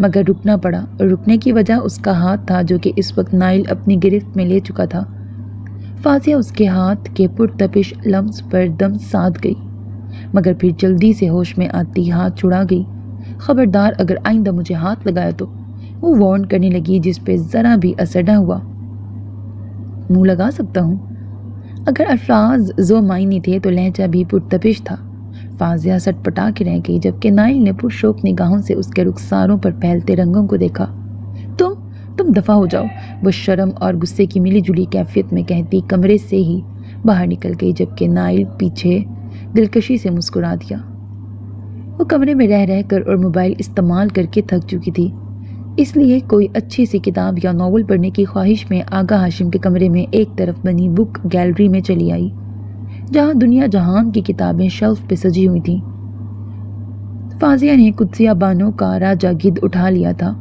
مگر رکنا پڑا، اور رکنے کی وجہ اس کا ہاتھ تھا جو کہ اس وقت نائل اپنی گرفت میں لے چکا تھا۔ فاضیہ اس کے ہاتھ کے پرتپش لمس پر دم ساتھ گئی، مگر پھر جلدی سے ہوش میں آتی ہاتھ چھڑا گئی۔ خبردار، اگر آئندہ مجھے ہاتھ لگایا تو، وہ وارن کرنے لگی، جس پہ ذرا بھی اثر نہ ہوا۔ منہ لگا سکتا ہوں۔ اگر الفاظ ذو معنی تھے تو لہجہ بھی پرتپش تھا۔ فاضیہ سٹ پٹا کے رہ گئی، جبکہ نائل نے پرشوق نگاہوں سے اس کے رخساروں پر پھیلتے رنگوں کو دیکھا۔ تم دفع ہو جاؤ، وہ شرم اور غصے کی ملی جلی کیفیت میں کہتی کمرے سے ہی باہر نکل گئی، جبکہ نائل پیچھے دلکشی سے مسکرا دیا۔ وہ کمرے میں رہ کر اور موبائل استعمال کر کے تھک چکی تھی، اس لیے کوئی اچھی سی کتاب یا ناول پڑھنے کی خواہش میں آغا ہاشم کے کمرے میں ایک طرف بنی بک گیلری میں چلی آئی، جہاں دنیا جہان کی کتابیں شیلف پہ سجی ہوئی تھیں۔ فاضیہ نے قدسیہ بانو کا راجہ گدھ اٹھا لیا تھا،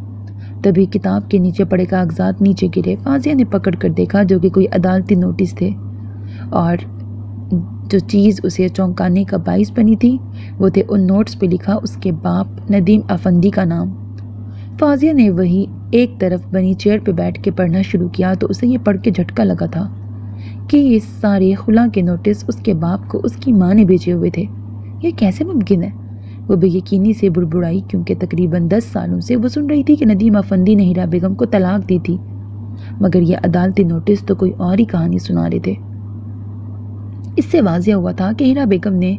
تبھی کتاب کے نیچے پڑے کاغذات نیچے گرے۔ فاضیہ نے پکڑ کر دیکھا، جو کہ کوئی عدالتی نوٹس تھے، اور جو چیز اسے چونکانے کا باعث بنی تھی وہ تھے ان نوٹس پہ لکھا اس کے باپ ندیم افندی کا نام۔ فاضیہ نے وہی ایک طرف بنی چیئر پہ بیٹھ کے پڑھنا شروع کیا تو اسے یہ پڑھ کے جھٹکا لگا تھا کہ یہ سارے خلا کے نوٹس اس کے باپ کو اس کی ماں نے بھیجے ہوئے تھے۔ یہ کیسے ممکن ہے؟ وہ بے یقینی سے بڑبڑائی، کیونکہ تقریباً 10 سالوں سے وہ سن رہی تھی کہ ندیم افندی نے ہیرا بیگم کو طلاق دی تھی، مگر یہ عدالتی نوٹس تو کوئی اور ہی کہانی سنا رہے تھے۔ اس سے واضح ہوا تھا کہ ہیرا بیگم نے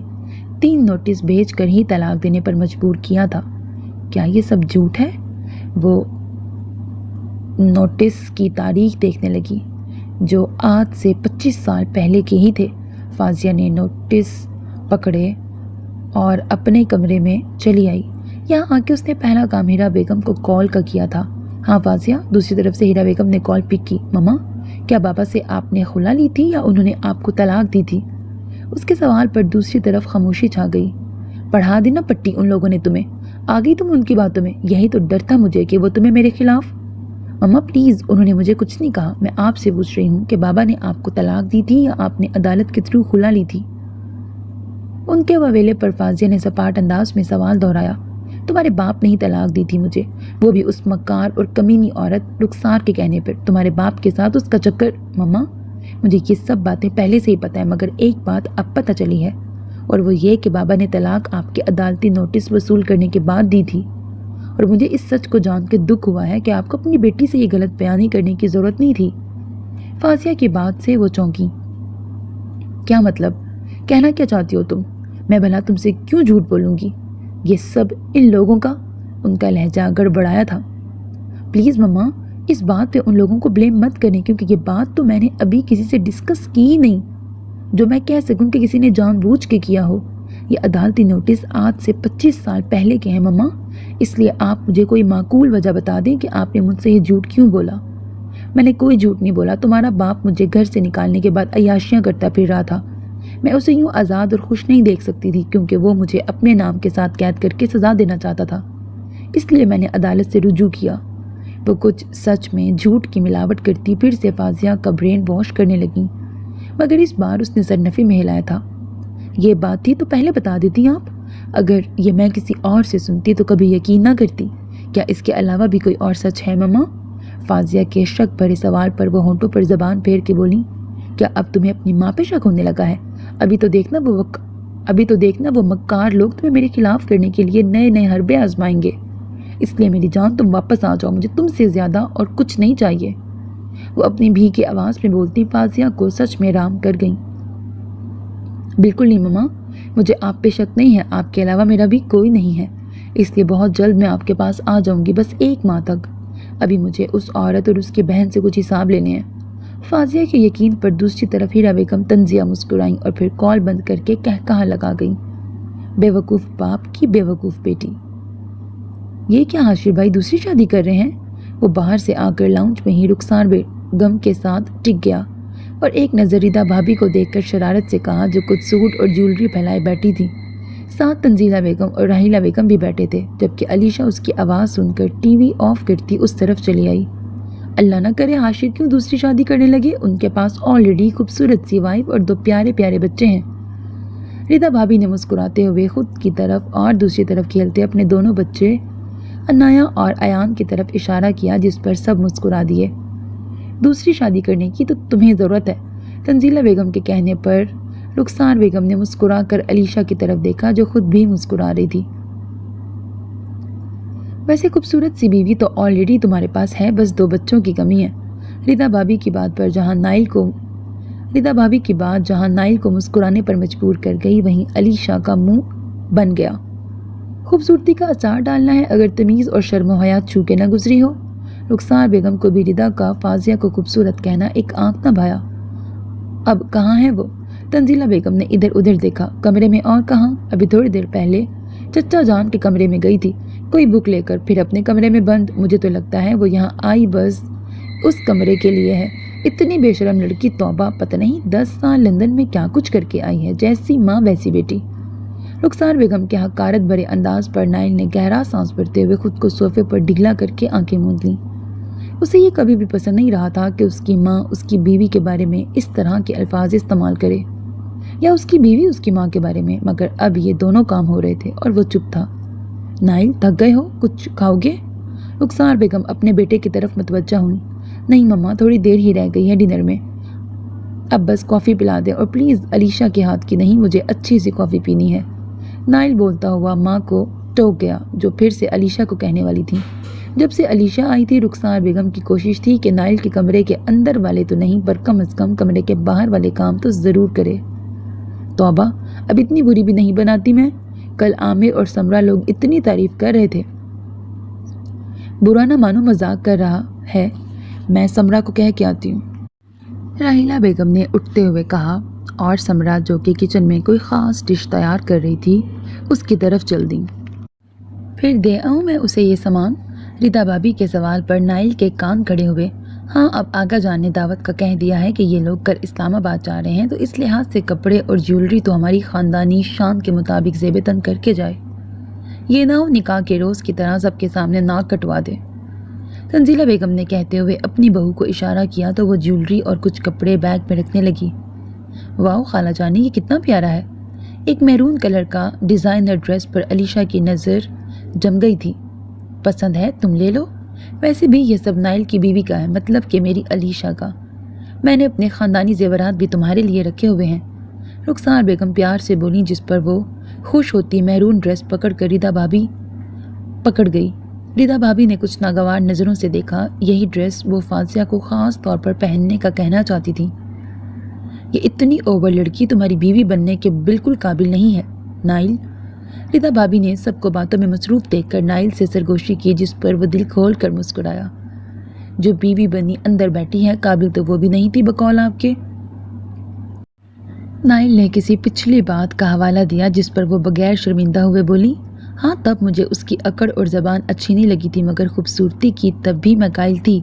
3 نوٹس بھیج کر ہی طلاق دینے پر مجبور کیا تھا۔ کیا یہ سب جھوٹ ہے؟ وہ نوٹس کی تاریخ دیکھنے لگی، جو آج سے 25 سال پہلے کے ہی تھے۔ فاضیہ نے نوٹس پکڑے اور اپنے کمرے میں چلی آئی۔ یہاں آ کے اس نے پہلا کام ہیرا بیگم کو کال کا کیا تھا۔ ہاں فاضیہ، دوسری طرف سے ہیرا بیگم نے کال پک کی۔ مما، کیا بابا سے آپ نے خلا لی تھی یا انہوں نے آپ کو طلاق دی تھی؟ اس کے سوال پر دوسری طرف خاموشی چھا گئی۔ پڑھا دی نا پٹی ان لوگوں نے تمہیں، آ گئی تم ان کی باتوں میں۔ یہی تو ڈر تھا مجھے کہ وہ تمہیں میرے خلاف۔ مما پلیز، انہوں نے مجھے کچھ نہیں کہا، میں آپ سے پوچھ رہی ہوں کہ بابا نے آپ کو طلاق دی تھی یا آپ نے عدالت کے تھرو خلا لی تھی؟ ان کے وویلے پر فاضیہ نے سپاٹ انداز میں سوال دہرایا۔ تمہارے باپ نے ہی طلاق دی تھی مجھے، وہ بھی اس مکار اور کمینی عورت رخسار کے کہنے پر۔ تمہارے باپ کے ساتھ اس کا چکر۔ مما، مجھے یہ سب باتیں پہلے سے ہی پتہ ہے، مگر ایک بات اب پتہ چلی ہے، اور وہ یہ کہ بابا نے طلاق آپ کے عدالتی نوٹس وصول کرنے کے بعد دی تھی، اور مجھے اس سچ کو جان کے دکھ ہوا ہے کہ آپ کو اپنی بیٹی سے یہ غلط بیانی کرنے کی ضرورت نہیں تھی۔ فاضیہ کی بات سے وہ چونکی۔ کیا مطلب؟ کہنا کیا چاہتی ہو تم؟ میں بھلا تم سے کیوں جھوٹ بولوں گی؟ یہ سب ان لوگوں کا۔ ان کا لہجہ گڑبڑایا تھا۔ پلیز مما، اس بات پہ ان لوگوں کو بلیم مت کریں، کیونکہ یہ بات تو میں نے ابھی کسی سے ڈسکس کی ہی نہیں جو میں کہہ سکوں کہ کسی نے جان بوجھ کے کیا ہو۔ یہ عدالتی نوٹس آج سے 25 سال پہلے کے ہیں مما، اس لیے آپ مجھے کوئی معقول وجہ بتا دیں کہ آپ نے مجھ سے یہ جھوٹ کیوں بولا۔ میں نے کوئی جھوٹ نہیں بولا۔ تمہارا باپ مجھے گھر سے نکالنے کے بعد عیاشیاں کرتا پھر رہا تھا۔ میں اسے یوں آزاد اور خوش نہیں دیکھ سکتی تھی، کیونکہ وہ مجھے اپنے نام کے ساتھ قید کر کے سزا دینا چاہتا تھا، اس لیے میں نے عدالت سے رجوع کیا۔ وہ کچھ سچ میں جھوٹ کی ملاوٹ کرتی پھر سے فاضیہ کا برین واش کرنے لگی، مگر اس بار اس نے سر نفی میں ہلایا تھا۔ یہ بات تھی تو پہلے بتا دیتی آپ، اگر یہ میں کسی اور سے سنتی تو کبھی یقین نہ کرتی۔ کیا اس کے علاوہ بھی کوئی اور سچ ہے مما؟ فاضیہ کے شک بھرے سوال پر وہ ہونٹوں پر زبان پھیر کے بولی۔ کیا اب تمہیں اپنی ماں پہ شک ہونے لگا ہے؟ ابھی تو دیکھنا وہ مکار لوگ تمہیں میرے خلاف کرنے کے لیے نئے نئے حربے آزمائیں گے، اس لیے میری جان تم واپس آ جاؤ، مجھے تم سے زیادہ اور کچھ نہیں چاہیے۔ وہ اپنی بھیگی آواز میں بولتی فاضیہ کو سچ میں رام کر گئیں۔ بالکل نہیں مما، مجھے آپ پہ شک نہیں ہے، آپ کے علاوہ میرا بھی کوئی نہیں ہے، اس لیے بہت جلد میں آپ کے پاس آ جاؤں گی، بس 1 ماہ تک۔ ابھی مجھے اس عورت اور اس کی بہن سے کچھ حساب لینے ہیں۔ فاضیہ کے یقین پر دوسری طرف ہیرا بیگم تنزیہ مسکرائیں اور پھر کال بند کر کے کہا لگا گئیں، بے وقوف باپ کی بے وقوف بیٹی۔ یہ کیا حاشر بھائی دوسری شادی کر رہے ہیں؟ وہ باہر سے آ کر لاؤنج میں ہی رخسار بیگم کے ساتھ ٹک گیا اور ایک نظر ریدا بھابھی کو دیکھ کر شرارت سے کہا، جو کچھ سوٹ اور جیولری پھیلائے بیٹھی تھی۔ ساتھ تنزیلہ بیگم اور راحیلہ بیگم بھی بیٹھے تھے، جبکہ علیشہ اس کی آواز سن کر ٹی وی آف کرتی اس طرف چلی آئی۔ اللہ نہ کرے حاشر کیوں دوسری شادی کرنے لگے، ان کے پاس آلریڈی خوبصورت سی وائف اور 2 پیارے پیارے بچے ہیں۔ ریدا بھابھی نے مسکراتے ہوئے خود کی طرف اور دوسری طرف کھیلتے اپنے دونوں بچے انایا اور ایان کی طرف اشارہ کیا جس پر سب مسکرا دیے۔ دوسری شادی کرنے کی تو تمہیں ضرورت ہے، تنزیلہ بیگم کے کہنے پر رخسار بیگم نے مسکرا کر علیشہ کی طرف دیکھا جو خود بھی مسکرا رہی تھی۔ ویسے خوبصورت سی بیوی تو آلریڈی تمہارے پاس ہے، بس 2 بچوں کی کمی ہے۔ ردا بھابی کی بات جہاں نائل کو مسکرانے پر مجبور کر گئی، وہیں علیشہ کا منہ بن گیا۔ خوبصورتی کا اچار ڈالنا ہے، اگر تمیز اور شرم و حیا چھو کے نہ گزری ہو۔ رخسار بیگم کو بھی ردا کا فاضیہ کو خوبصورت کہنا ایک آنکھ نہ بھایا۔ اب کہاں ہے وہ؟ تنزیلہ بیگم نے ادھر ادھر دیکھا۔ کمرے میں اور کہاں؟ ابھی تھوڑی دیر پہلے چچا جان کے کمرے میں گئی تھی، کوئی بک لے کر، پھر اپنے کمرے میں بند۔ مجھے تو لگتا ہے وہ یہاں آئی بس اس کمرے کے لیے ہے۔ اتنی بے شرم لڑکی، توبہ! پتہ نہیں 10 سال لندن میں کیا کچھ کر کے آئی ہے، جیسی ماں ویسی بیٹی۔ رخسار بیگم کے حقارت بھرے انداز پر نائل نے گہرا سانس بھرتے ہوئے خود کو صوفے پر ڈگلا کر کے آنکھیں موند لیں۔ اسے یہ کبھی بھی پسند نہیں رہا تھا کہ اس کی ماں اس کی بیوی کے بارے میں اس طرح کے الفاظ استعمال کرے، یا اس کی بیوی اس کی ماں کے بارے میں، مگر اب یہ دونوں کام ہو رہے تھے اور وہ چپ تھا۔ نائل، تھک گئے ہو؟ کچھ کھاؤ گے؟ رخسار بیگم اپنے بیٹے کی طرف متوجہ ہوئی۔ نہیں مما، تھوڑی دیر ہی رہ گئی ہے ڈنر میں، اب بس کافی پلا دیں، اور پلیز علیشہ کے ہاتھ کی نہیں، مجھے اچھی سی کافی پینی ہے۔ نائل بولتا ہوا ماں کو ٹوک گیا، جو پھر سے علیشہ کو کہنے والی تھی۔ جب سے علیشہ آئی تھی، رخسار بیگم کی کوشش تھی کہ نائل کے کمرے کے اندر والے تو نہیں، پر کم از کم کمرے کے باہر والے کام تو ضرور کرے۔ توبہ، اب اتنی بری بھی نہیں بناتی میں، کل عامر اور سمرہ لوگ اتنی تعریف کر رہے تھے۔ برا نہ مانو، مذاق کر رہا ہے، میں سمرہ کو کہہ کے آتی ہوں۔ راحیلہ بیگم نے اٹھتے ہوئے کہا، اور سمرہ جو کہ کچن میں کوئی خاص ڈش تیار کر رہی تھی اس کی طرف چل دی۔ پھر دے آؤں میں اسے یہ سامان؟ ردا بھابی کے سوال پر نائل کے کان کھڑے ہوئے۔ ہاں، اب آغا جان نے دعوت کا کہہ دیا ہے کہ یہ لوگ کل اسلام آباد جا رہے ہیں، تو اس لحاظ سے کپڑے اور جیولری تو ہماری خاندانی شان کے مطابق زیب تن کر کے جائے، یہ نہ ہو نکاح کے روز کی طرح سب کے سامنے ناک کٹوا دے۔ تنزیلہ بیگم نے کہتے ہوئے اپنی بہو کو اشارہ کیا تو وہ جیولری اور کچھ کپڑے بیگ میں رکھنے لگی۔ واؤ خالہ جانی، یہ کتنا پیارا ہے۔ ایک میرون کلر کا ڈیزائنر ڈریس پر علیشہ کی نظر جم گئی تھی۔ پسند ہے؟ تم لے لو، ویسے بھی یہ سب نائل کی بیوی کا ہے، مطلب کہ میری علیشہ کا۔ میں نے اپنے خاندانی زیورات بھی تمہارے لیے رکھے ہوئے ہیں، رخسار بیگم پیار سے بولی، جس پر وہ خوش ہوتی میرون ڈریس پکڑ کر پکڑ گئی۔ ردا بھابی نے کچھ ناگوار نظروں سے دیکھا، یہی ڈریس وہ فاضیہ کو خاص طور پر پہننے کا کہنا چاہتی تھی۔ یہ اتنی اوور لڑکی تمہاری بیوی بننے کے بالکل قابل نہیں ہے نائل۔ ردا بھابی نے سب کو باتوں میں مصروف دیکھ کر نائل سے سرگوشی کی، جس پر وہ دل کھول کر مسکرایا۔ جو بیوی بنی اندر بیٹھی ہے، قابل تو وہ بھی نہیں تھی بقول آپ کے۔ نائل نے کسی پچھلی بات کا حوالہ دیا، جس پر وہ بغیر شرمندہ ہوئے بولی، ہاں تب مجھے اس کی اکڑ اور زبان اچھی نہیں لگی تھی، مگر خوبصورتی کی تب بھی میں قائل تھی،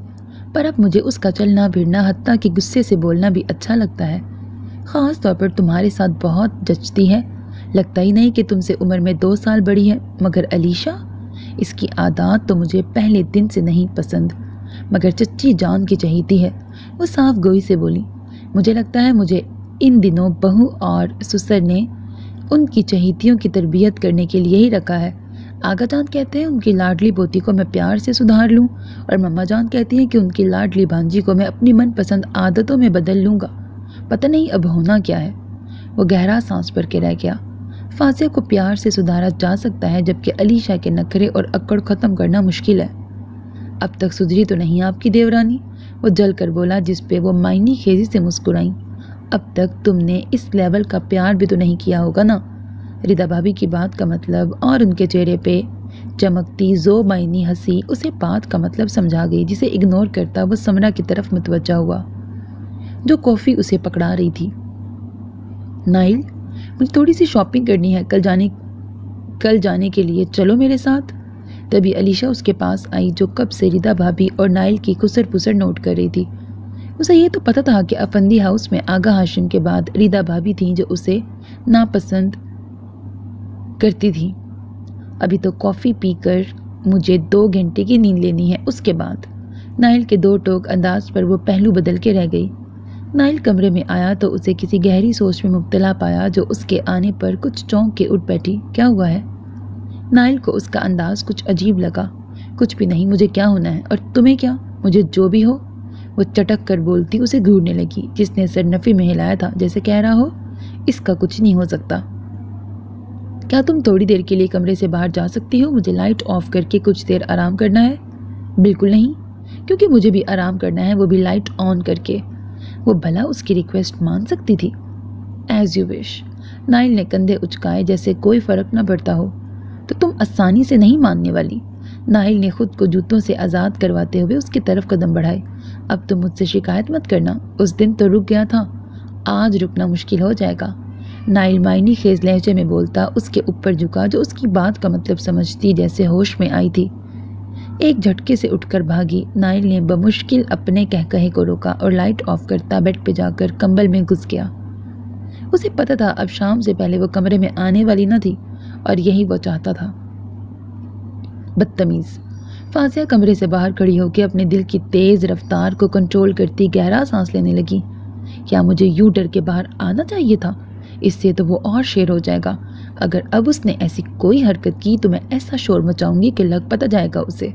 پر اب مجھے اس کا چلنا پھرنا، حتیٰ کہ غصے سے بولنا بھی اچھا لگتا ہے۔ خاص طور پر تمہارے ساتھ بہت جچتی ہے، لگتا ہی نہیں کہ تم سے عمر میں 2 سال بڑی ہے۔ مگر علیشہ، اس کی عادات تو مجھے پہلے دن سے نہیں پسند، مگر چچی جان کی چہیتی ہے، وہ صاف گوئی سے بولی۔ مجھے لگتا ہے مجھے ان دنوں بہو اور سسر نے ان کی چہیتیوں کی تربیت کرنے کے لیے ہی رکھا ہے۔ آغا جان کہتے ہیں ان کی لاڈلی پوتی کو میں پیار سے سدھار لوں، اور مما جان کہتی ہیں کہ ان کی لاڈلی بھانجی کو میں اپنی من پسند عادتوں میں بدل لوں گا۔ پتہ نہیں اب ہونا کیا ہے۔ وہ گہرا سانس بھر کے رہ گیا۔ فاضیہ کو پیار سے سدھارا جا سکتا ہے، جبکہ علیشہ کے نخرے اور اکڑ ختم کرنا مشکل ہے۔ اب تک سدھری تو نہیں آپ کی دیورانی، وہ جل کر بولا، جس پہ وہ معنی خیزی سے مسکرائیں۔ اب تک تم نے اس لیول کا پیار بھی تو نہیں کیا ہوگا نا؟ ردا بھابی کی بات کا مطلب اور ان کے چہرے پہ چمکتی زو معنی ہنسی اسے بات کا مطلب سمجھا گئی، جسے اگنور کرتا وہ سمرہ کی طرف متوجہ ہوا، جو کافی اسے پکڑا رہی تھی۔ نائل، مجھے تھوڑی سی شاپنگ کرنی ہے، کل جانے کے لیے چلو میرے ساتھ۔ تبھی علیشہ اس کے پاس آئی، جو کب سے ردا بھابی اور نائل کی خسر پسر نوٹ کر رہی تھی۔ اسے یہ تو پتہ تھا کہ افندی ہاؤس میں آغا ہاشم کے بعد ردا بھابی تھیں جو اسے ناپسند کرتی تھی۔ ابھی تو کافی پی کر مجھے 2 گھنٹے کی نیند لینی ہے، اس کے بعد۔ نائل کے 2 ٹوک انداز پر وہ پہلو بدل کے رہ گئی۔ نائل کمرے میں آیا تو اسے کسی گہری سوچ میں مبتلا پایا، جو اس کے آنے پر کچھ چونک کے اٹھ بیٹھی۔ کیا ہوا ہے؟ نائل کو اس کا انداز کچھ عجیب لگا۔ کچھ بھی نہیں، مجھے کیا ہونا ہے اور تمہیں کیا؟ مجھے جو بھی ہو، وہ چٹک کر بولتی اسے گھورنے لگی، جس نے سر نفی میں ہلایا تھا جیسے کہہ رہا ہو اس کا کچھ نہیں ہو سکتا۔ کیا تم تھوڑی دیر کے لیے کمرے سے باہر جا سکتی ہو؟ مجھے لائٹ آف کر کے کچھ دیر آرام کرنا ہے۔ بالکل نہیں، کیونکہ مجھے بھی آرام کرنا ہے، وہ بھی لائٹ آن کر کے۔ وہ بھلا اس کی ریکویسٹ مان سکتی تھی؟ ایز یو وش، نائل نے کندھے اچکائے جیسے کوئی فرق نہ پڑتا ہو۔ تو تم آسانی سے نہیں ماننے والی۔ نائل نے خود کو جوتوں سے آزاد کرواتے ہوئے اس کی طرف قدم بڑھائے۔ اب تم مجھ سے شکایت مت کرنا، اس دن تو رک گیا تھا، آج رکنا مشکل ہو جائے گا۔ نائل معنی خیز لہجے میں بولتا اس کے اوپر جھکا، جو اس کی بات کا مطلب سمجھتی جیسے ہوش میں آئی تھی۔ ایک جھٹکے سے اٹھ کر بھاگی۔ نائل نے بمشکل اپنے کہے کو روکا اور لائٹ آف کرتا بیڈ پہ جا کر کمبل میں گھس گیا۔ اسے پتہ تھا اب شام سے پہلے وہ کمرے میں آنے والی نہ تھی، اور یہی وہ چاہتا تھا۔ بدتمیز۔ فاضیہ کمرے سے باہر کھڑی ہو کے اپنے دل کی تیز رفتار کو کنٹرول کرتی گہرا سانس لینے لگی۔ کیا مجھے یوں ڈر کے باہر آنا چاہیے تھا؟ اس سے تو وہ اور شیر ہو جائے گا۔ اگر اب اس نے ایسی کوئی حرکت کی تو میں ایسا شور مچاؤں گی کہ لگ پتہ جائے گا اسے۔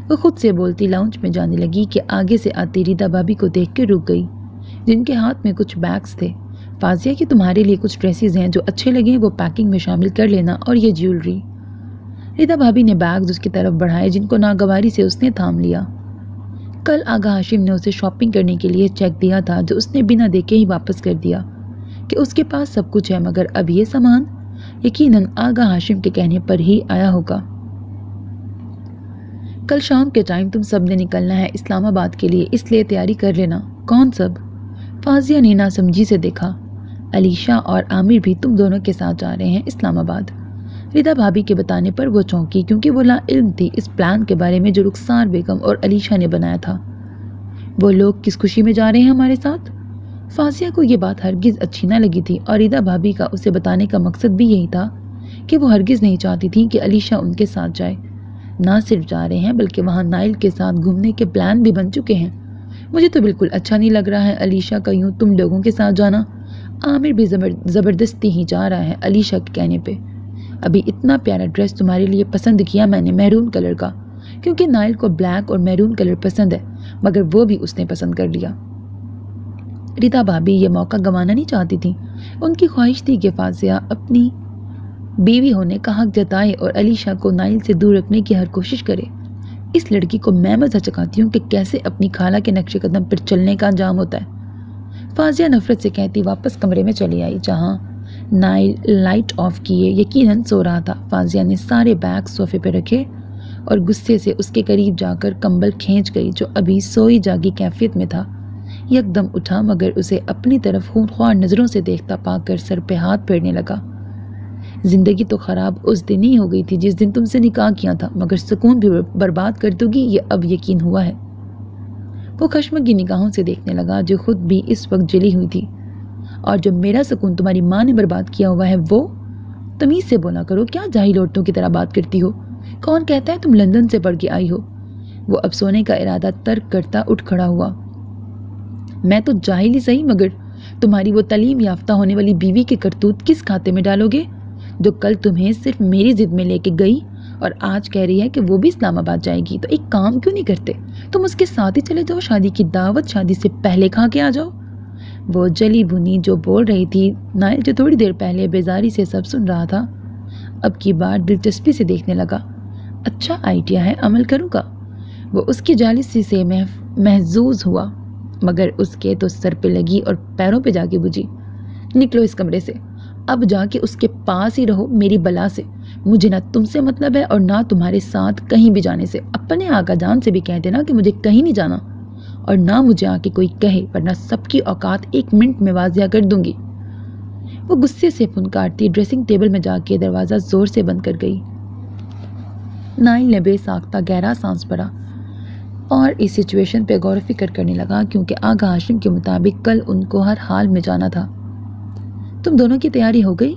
وہ خود سے بولتی لاؤنج میں جانے لگی کہ آگے سے آتی ریتا بھابی کو دیکھ کے رک گئی، جن کے ہاتھ میں کچھ بیگز تھے۔ فاضیہ کہ تمہارے لیے کچھ ڈریسز ہیں، جو اچھے لگیں وہ پیکنگ میں شامل کر لینا، اور یہ جیولری۔ ریتا بھابی نے بیگز اس کی طرف بڑھائے، جن کو ناگواری سے اس نے تھام لیا۔ کل آغا ہاشم نے اسے شاپنگ کرنے کے لیے چیک دیا تھا، جو اس نے بنا دیکھے ہی واپس کر دیا کہ اس کے پاس سب کچھ ہے، مگر اب یہ سامان یقیناً آغا ہاشم کے کہنے پر ہی آیا ہوگا۔ کل شام کے ٹائم تم سب نے نکلنا ہے اسلام آباد کے لیے، اس لیے تیاری کر لینا۔ کون سب؟ فاضیہ نے ناسمجھی سے دیکھا۔ علیشہ اور عامر بھی تم دونوں کے ساتھ جا رہے ہیں اسلام آباد۔ ریتا بھابی کے بتانے پر وہ چونکی، کیونکہ وہ لا علم تھی اس پلان کے بارے میں جو رخسار بیگم اور علیشہ نے بنایا تھا۔ وہ لوگ کس خوشی میں جا رہے ہیں ہمارے ساتھ؟ فاضیہ کو یہ بات ہرگز اچھی نہ لگی تھی، اور ریتا بھابی کا اسے بتانے کا مقصد بھی یہی تھا کہ وہ ہرگز نہیں چاہتی تھی کہ علیشہ ان کے ساتھ جائے۔ نہ صرف جا رہے ہیں بلکہ وہاں نائل کے ساتھ گھومنے کے پلان بھی بن چکے ہیں۔ مجھے تو بالکل اچھا نہیں لگ رہا ہے علیشہ کا یوں تم لوگوں کے ساتھ جانا۔ عامر بھی زبردستی ہی جا رہا ہے علیشہ کے کہنے پہ۔ ابھی اتنا پیارا ڈریس تمہارے لیے پسند کیا میں نے، میرون کلر کا، کیونکہ نائل کو بلیک اور میرون کلر پسند ہے، مگر وہ بھی اس نے پسند کر لیا۔ ریتا بھابی یہ موقع گنوانا نہیں چاہتی تھی۔ ان کی خواہش تھی کہ فاضیہ اپنی بیوی ہونے کا حق جتائے اور علیشہ کو نائل سے دور رکھنے کی ہر کوشش کرے۔ اس لڑکی کو میں مزہ چکاتی ہوں کہ کیسے اپنی خالہ کے نقش قدم پر چلنے کا انجام ہوتا ہے۔ فاضیہ نفرت سے کہتی واپس کمرے میں چلی آئی، جہاں نائل لائٹ آف کیے یقیناً سو رہا تھا۔ فاضیہ نے سارے بیگ صوفے پہ رکھے اور غصے سے اس کے قریب جا کر کمبل کھینچ گئی، جو ابھی سوئی جاگی کیفیت میں تھا۔ یکدم اٹھا، مگر اسے اپنی طرف خونخوار نظروں سے دیکھتا پا کر سر پہ ہاتھ پھیرنے لگا۔ زندگی تو خراب اس دن ہی ہو گئی تھی جس دن تم سے نکاح کیا تھا، مگر سکون بھی برباد کر دو گی یہ اب یقین ہوا ہے۔ وہ خشمگی نگاہوں سے دیکھنے لگا، جو خود بھی اس وقت جلی ہوئی تھی۔ اور جو میرا سکون تمہاری ماں نے برباد کیا ہوا ہے وہ؟ تمیز سے بولا کرو، کیا جاہل عورتوں کی طرح بات کرتی ہو؟ کون کہتا ہے تم لندن سے پڑھ کے آئی ہو؟ وہ اب سونے کا ارادہ ترک کرتا اٹھ کھڑا ہوا۔ میں تو جاہل ہی صحیح، مگر تمہاری وہ تعلیم یافتہ ہونے والی بیوی کے کرتوت کس کھاتے میں ڈالو گے، جو کل تمہیں صرف میری ضد میں لے کے گئی اور آج کہہ رہی ہے کہ وہ بھی اسلام آباد جائے گی؟ تو ایک کام کیوں نہیں کرتے، تم اس کے ساتھ ہی چلے جاؤ، شادی کی دعوت شادی سے پہلے کھا کے آ جاؤ۔ وہ جلی بھنی جو بول رہی تھی، نائل جو تھوڑی دیر پہلے بیزاری سے سب سن رہا تھا، اب کی بار دلچسپی سے دیکھنے لگا۔ اچھا آئیڈیا ہے، عمل کروں گا۔ وہ اس کی جالسی سے محظوظ ہوا، مگر اس کے تو سر پہ لگی اور پیروں پہ جا کے بجھی۔ نکلو اس کمرے سے، اب جا کے اس کے پاس ہی رہو میری بلا سے۔ مجھے نہ تم سے مطلب ہے اور نہ تمہارے ساتھ کہیں بھی جانے سے۔ اپنے آقا جان سے بھی کہہ دینا کہ مجھے کہیں نہیں جانا، اور نہ مجھے آ کے کوئی کہے، ورنہ سب کی اوقات 1 منٹ میں واضح کر دوں گی۔ وہ غصے سے پھنکارتی ڈریسنگ ٹیبل میں جا کے دروازہ زور سے بند کر گئی۔ نائل نے بے ساختہ گہرا سانس بھرا اور اس سچویشن پہ غور و فکر کرنے لگا، کیونکہ آغا ہاشم کے مطابق کل ان کو ہر حال میں جانا تھا۔ تم دونوں کی تیاری ہو گئی؟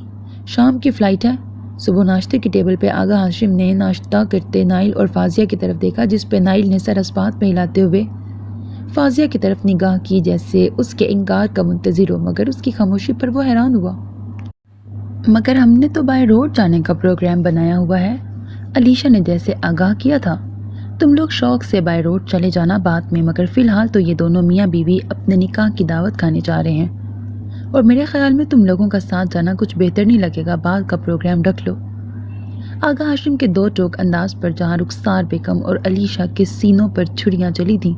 شام کی فلائٹ ہے۔ صبح ناشتے کی ٹیبل پہ آغا ہاشم نے ناشتہ کرتے نائل اور فاضیہ کی طرف دیکھا، جس پہ نائل نے سر اسبات میں ہلاتے ہوئے فاضیہ کی طرف نگاہ کی، جیسے اس کے انکار کا منتظر ہو، مگر اس کی خاموشی پر وہ حیران ہوا۔ مگر ہم نے تو بائی روڈ جانے کا پروگرام بنایا ہوا ہے، علیشہ نے جیسے آگاہ کیا تھا۔ تم لوگ شوق سے بائی روڈ چلے جانا بعد میں، مگر فی الحال تو یہ دونوں میاں بیوی اپنے نکاح کی دعوت کھانے جا رہے ہیں، اور میرے خیال میں تم لوگوں کا ساتھ جانا کچھ بہتر نہیں لگے گا۔ بعد کا پروگرام رکھ لو۔ آغا ہاشم کے دو ٹوک انداز پر جہاں رخسار بیگم اور علیشہ کے سینوں پر چھریاں چلی تھیں،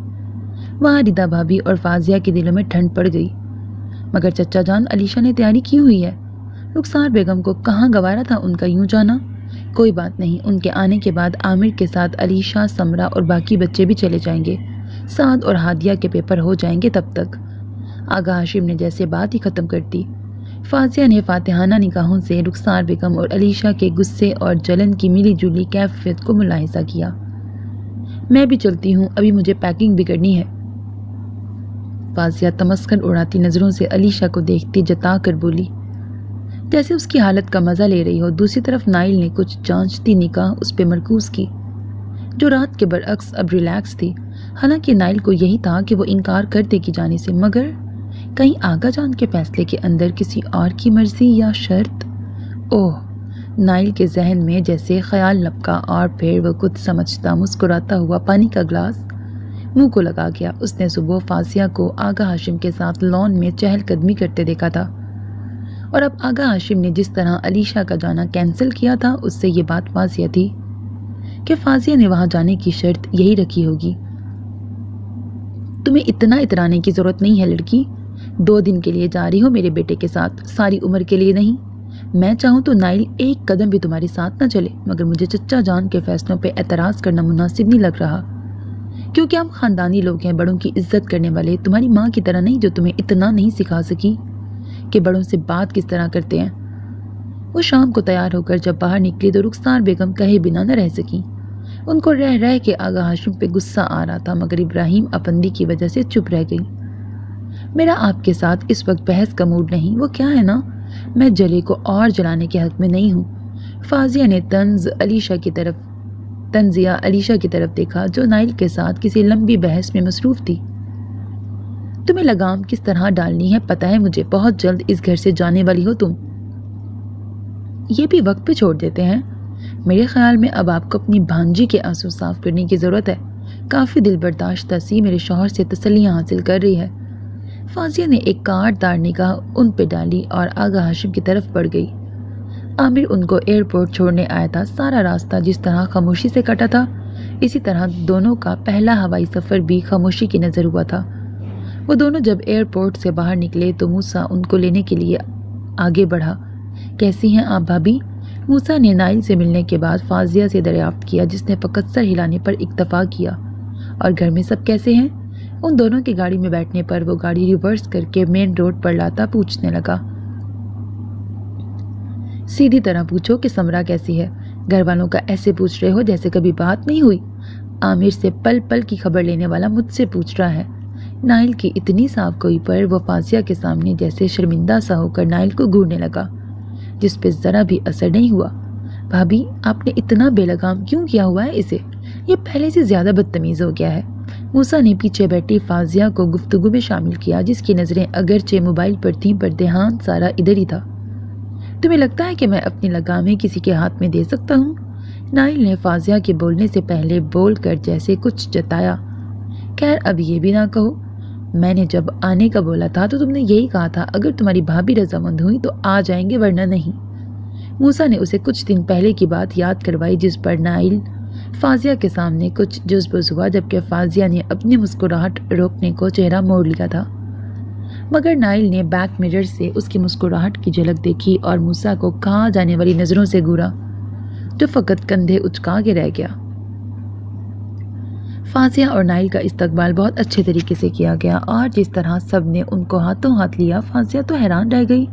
وہاں ردا بھابھی اور فاضیہ کے دلوں میں ٹھنڈ پڑ گئی۔ مگر چچا جان، علیشہ نے تیاری کی ہوئی ہے، رخسار بیگم کو کہاں گوارا تھا ان کا یوں جانا۔ کوئی بات نہیں، ان کے آنے کے بعد عامر کے ساتھ علیشہ، سمرہ اور باقی بچے بھی چلے جائیں گے، سعد اور ہادیہ کے پیپر ہو جائیں گے تب تک۔ آغا ہاشم نے جیسے بات ہی ختم کر دی۔ فاضیہ نے فاتحانہ نگاہوں سے رخسار بیگم اور علیشہ کے غصے اور جلن کی ملی جلی کیفیت کو ملاحظہ کیا۔ میں بھی چلتی ہوں، ابھی مجھے پیکنگ بھی کرنی ہے۔ فاضیہ تمسخر اڑاتی نظروں سے علیشہ کو دیکھتی جتا کر بولی، جیسے اس کی حالت کا مزہ لے رہی ہو۔ دوسری طرف نائل نے کچھ جانچتی نگاہ اس پہ مرکوز کی، جو رات کے برعکس اب ریلیکس تھی۔ حالانکہ نائل کو یہی تھا کہ وہ انکار کر دے گی جانے سے، مگر کہیں آغا جان کے فیصلے کے اندر کسی اور کی مرضی یا شرط؟ اوہ، نائل کے ذہن میں جیسے خیال لپکا، اور پھر وہ کچھ سمجھتا مسکراتا ہوا پانی کا گلاس منہ کو لگا گیا۔ اس نے صبح فاضیہ کو آغا ہاشم کے ساتھ لان میں چہل قدمی کرتے دیکھا تھا، اور اب آغا ہاشم نے جس طرح علیشہ کا جانا کینسل کیا تھا، اس سے یہ بات واضح تھی کہ فاضیہ نے وہاں جانے کی شرط یہی رکھی ہوگی۔ تمہیں اتنا اترانے کی ضرورت نہیں ہے لڑکی، 2 دن کے لیے جا رہی ہو میرے بیٹے کے ساتھ، ساری عمر کے لیے نہیں۔ میں چاہوں تو نائل ایک قدم بھی تمہارے ساتھ نہ چلے، مگر مجھے چچا جان کے فیصلوں پہ اعتراض کرنا مناسب نہیں لگ رہا، کیونکہ ہم خاندانی لوگ ہیں، بڑوں کی عزت کرنے والے، تمہاری ماں کی طرح نہیں جو تمہیں اتنا نہیں سکھا سکی کہ بڑوں سے بات کس طرح کرتے ہیں۔ وہ شام کو تیار ہو کر جب باہر نکلی تو رخسار بیگم کہے بنا نہ رہ سکی۔ ان کو رہ رہ کے آغا ہاشم پہ غصہ آ رہا تھا، مگر ابراہیم اپندی کی وجہ سے چپ رہ گئی۔ میرا آپ کے ساتھ اس وقت بحث کا موڈ نہیں، وہ کیا ہے نا، میں جلے کو اور جلانے کے حق میں نہیں ہوں۔ فاضیہ نے تنزیہ علیشہ کی طرف دیکھا، جو نائل کے ساتھ کسی لمبی بحث میں مصروف تھی۔ تمہیں لگام کس طرح ڈالنی ہے پتہ ہے مجھے، بہت جلد اس گھر سے جانے والی ہو تم۔ یہ بھی وقت پہ چھوڑ دیتے ہیں۔ میرے خیال میں اب آپ کو اپنی بھانجی کے آنسو صاف کرنے کی ضرورت ہے۔ کافی دل برداشتہ سی میرے شوہر سے تسلیاں حاصل کر رہی ہے۔ فاضیہ نے ایک کاٹ دار نگاہ ان پہ ڈالی اور آغا ہاشم کی طرف بڑھ گئی۔ عامر ان کو ایئرپورٹ چھوڑنے آیا تھا۔ سارا راستہ جس طرح خاموشی سے کٹا تھا، اسی طرح دونوں کا پہلا ہوائی سفر بھی خاموشی کی نظر ہوا تھا۔ وہ دونوں جب ایئرپورٹ سے باہر نکلے تو موسیٰ ان کو لینے کے لیے آگے بڑھا۔ کیسی ہیں آپ بھابھی؟ موسیٰ نے نائل سے ملنے کے بعد فاضیہ سے دریافت کیا، جس نے فقط سر ہلانے پر اکتفا کیا۔ اور گھر میں سب کیسے ہیں؟ ان دونوں کی گاڑی میں بیٹھنے پر وہ گاڑی ریورس کر کے مین روڈ پر لاتا پوچھنے لگا، سیدھی طرح پوچھو کہ سمرہ کیسی ہے، گھر والوں کا ایسے پوچھ رہے ہو جیسے کبھی بات نہیں ہوئی۔ عامر سے پل پل کی خبر لینے والا مجھ سے پوچھ رہا ہے۔ نائل کی اتنی صاف گوئی پر وہ فاضیہ کے سامنے جیسے شرمندہ سا ہو کر نائل کو گھورنے لگا، جس پہ ذرا بھی اثر نہیں ہوا۔ بھابھی، آپ نے اتنا بے لگام کیوں کیا ہوا ہے اسے؟ یہ پہلے سے زیادہ بدتمیز ہو گیا ہے۔ موسیٰ نے پیچھے بیٹھی فاضیہ کو گفتگو میں شامل کیا، جس کی نظریں اگرچہ موبائل پر تھیں پر دھیان سارا ادھر ہی تھا۔ تمہیں لگتا ہے کہ میں اپنی لگامیں کسی کے ہاتھ میں دے سکتا ہوں؟ نائل نے فاضیہ کے بولنے سے پہلے بول کر جیسے کچھ جتایا۔ خیر اب یہ بھی نہ کہو، میں نے جب آنے کا بولا تھا تو تم نے یہی کہا تھا، اگر تمہاری بھابھی رضامند ہوئی تو آ جائیں گے ورنہ نہیں۔ موسیٰ نے اسے کچھ دن پہلے کی بات یاد کروائی، جس پر نائل فاضیہ کے سامنے کچھ جزبز ہوا، جبکہ فاضیہ نے اپنی مسکراہٹ روکنے کو چہرہ موڑ لیا تھا۔ مگر نائل نے بیک مرر سے اس کی مسکراہٹ کی جھلک دیکھی اور موسیٰ کو کہا جانے والی نظروں سے گھورا، جو فقط کندھے اچکا کے رہ گیا۔ فاضیہ اور نائل کا استقبال بہت اچھے طریقے سے کیا گیا، اور جس طرح سب نے ان کو ہاتھوں ہاتھ لیا، فاضیہ تو حیران رہ گئی،